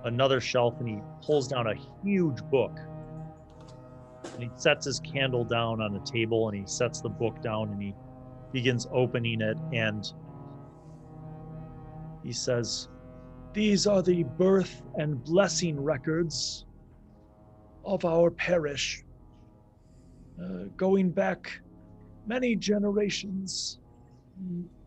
another shelf and he pulls down a huge book. And he sets his candle down on the table and he sets the book down and he begins opening it, and he says, These are the birth and blessing records of our parish, going back many generations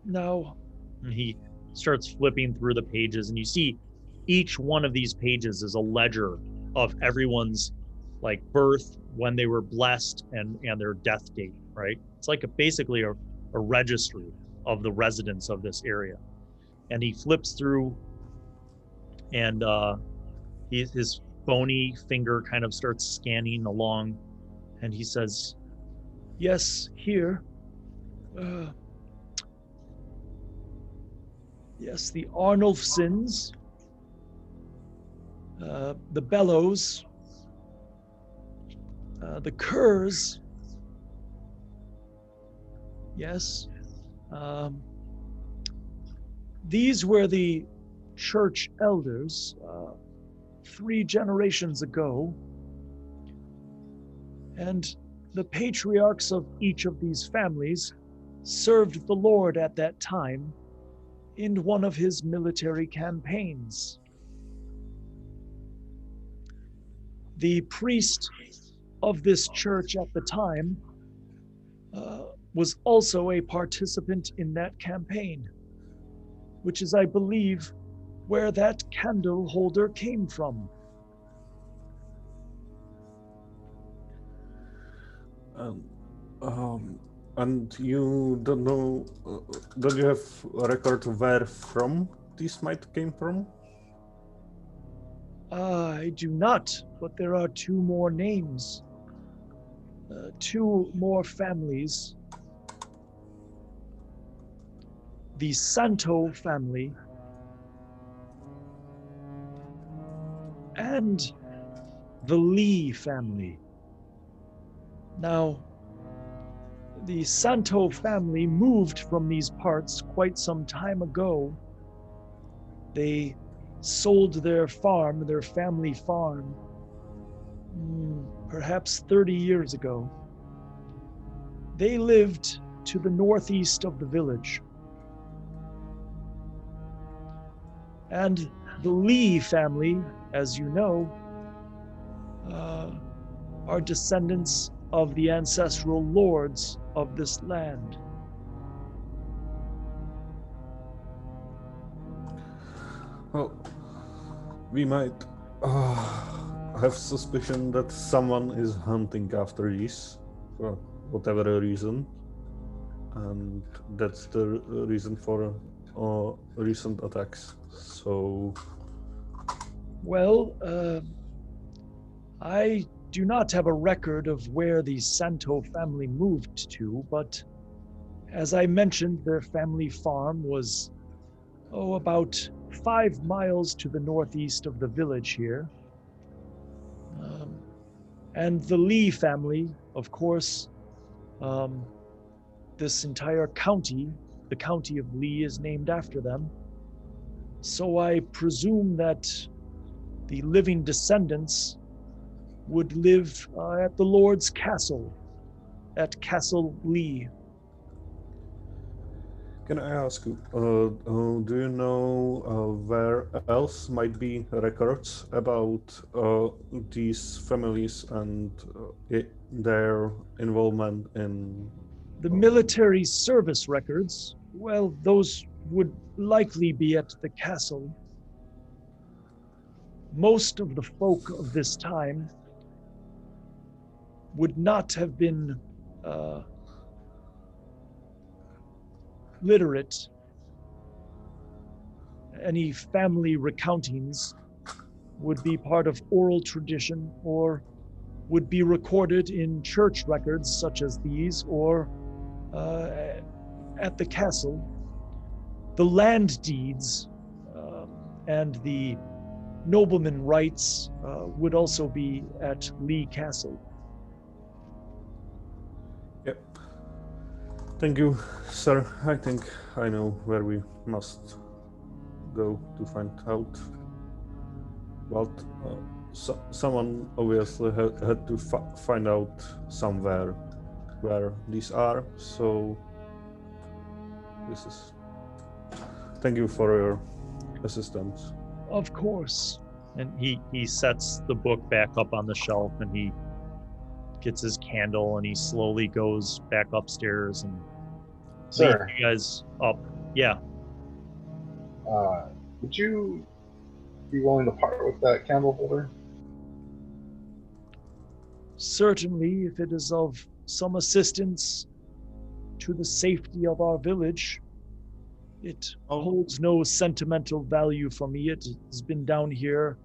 now. and he starts flipping through the pages, and you see each one of these pages is a ledger of everyone's like birth, when they were blessed, and their death date, right? It's like basically a registry of the residents of this area. And he flips through, and his bony finger kind of starts scanning along, and he says, Yes, here. Yes, the Arnulfsons, the Bellows, the Kerrs. Yes. These were the church elders 3 generations ago. And the patriarchs of each of these families served the Lord at that time in one of his military campaigns. The priest of this church at the time was also a participant in that campaign, which is, I believe, where that candle holder came from. And you don't know, don't you have a record where from this might came from? I do not, but there are 2 more names, 2 more families. The Santo family and the Lee family. Now, the Santo family moved from these parts quite some time ago. They sold their farm, their family farm, perhaps 30 years ago. They lived to the northeast of the village. And the Lee family, as you know, are descendants of the ancestral lords of this land. Well, we might have suspicion that someone is hunting after these for whatever reason, and that's the reason for recent attacks. So, well, I do not have a record of where the Santo family moved to, but as I mentioned, their family farm was, about 5 miles to the northeast of the village here. And the Lee family, of course, this entire county, the county of Lee, is named after them. So I presume that the living descendants would live at the Lord's castle, at Castle Lee. can I ask you, do you know where else might be records about these families and their involvement in... The military service records, well, those would likely be at the castle. most of the folk of this time would not have been literate. Any family recountings would be part of oral tradition or would be recorded in church records such as these or at the castle. The land deeds and the nobleman rights would also be at Lee Castle. Yep. Thank you, sir. I think I know where we must go to find out. But someone obviously had to find out somewhere where these are. So this is. Thank you for your assistance. Of course. And he sets the book back up on the shelf, and he gets his candle, and he slowly goes back upstairs and leads you guys up. Yeah. Would you be willing to part with that candle holder? Certainly, if it is of some assistance to the safety of our village. It holds no sentimental value for me. It has been down here,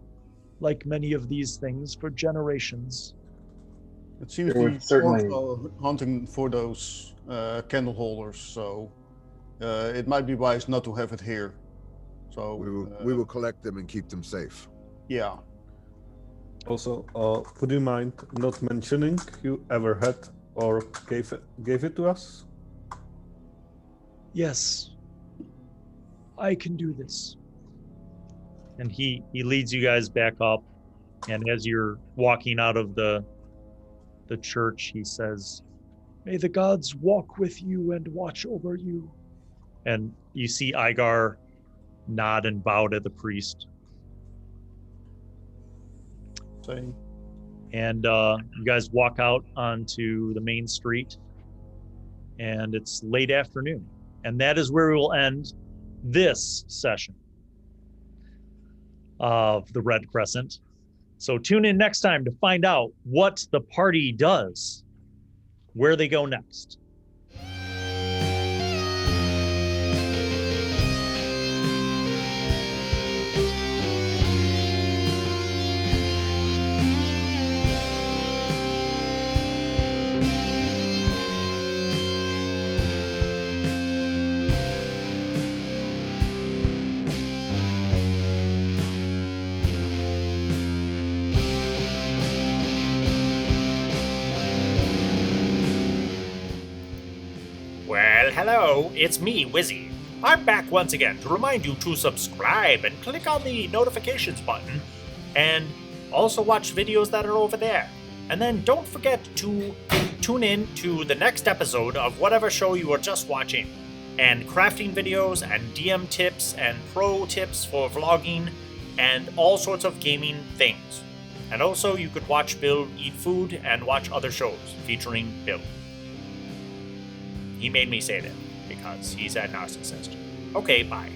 like many of these things, for generations. It seems to be certainly hunting for those candle holders, so it might be wise not to have it here. So we will collect them and keep them safe. Yeah. Also, would you mind not mentioning you ever had or gave it to us? Yes. I can do this. And he leads you guys back up, and as you're walking out of the church, he says, "May the gods walk with you and watch over you." And you see Igar nod and bow to the priest. Same. And you guys walk out onto the main street, and it's late afternoon. And that is where we will end this session of the Red Crescent. So tune in next time to find out what the party does, where they go next. Hello, it's me, Wizzy. I'm back once again to remind you to subscribe and click on the notifications button, and also watch videos that are over there. And then don't forget to tune in to the next episode of whatever show you are just watching, and crafting videos and DM tips and pro tips for vlogging and all sorts of gaming things. And also you could watch Bill eat food and watch other shows featuring Bill. He made me say that because he's a narcissist. Okay, bye.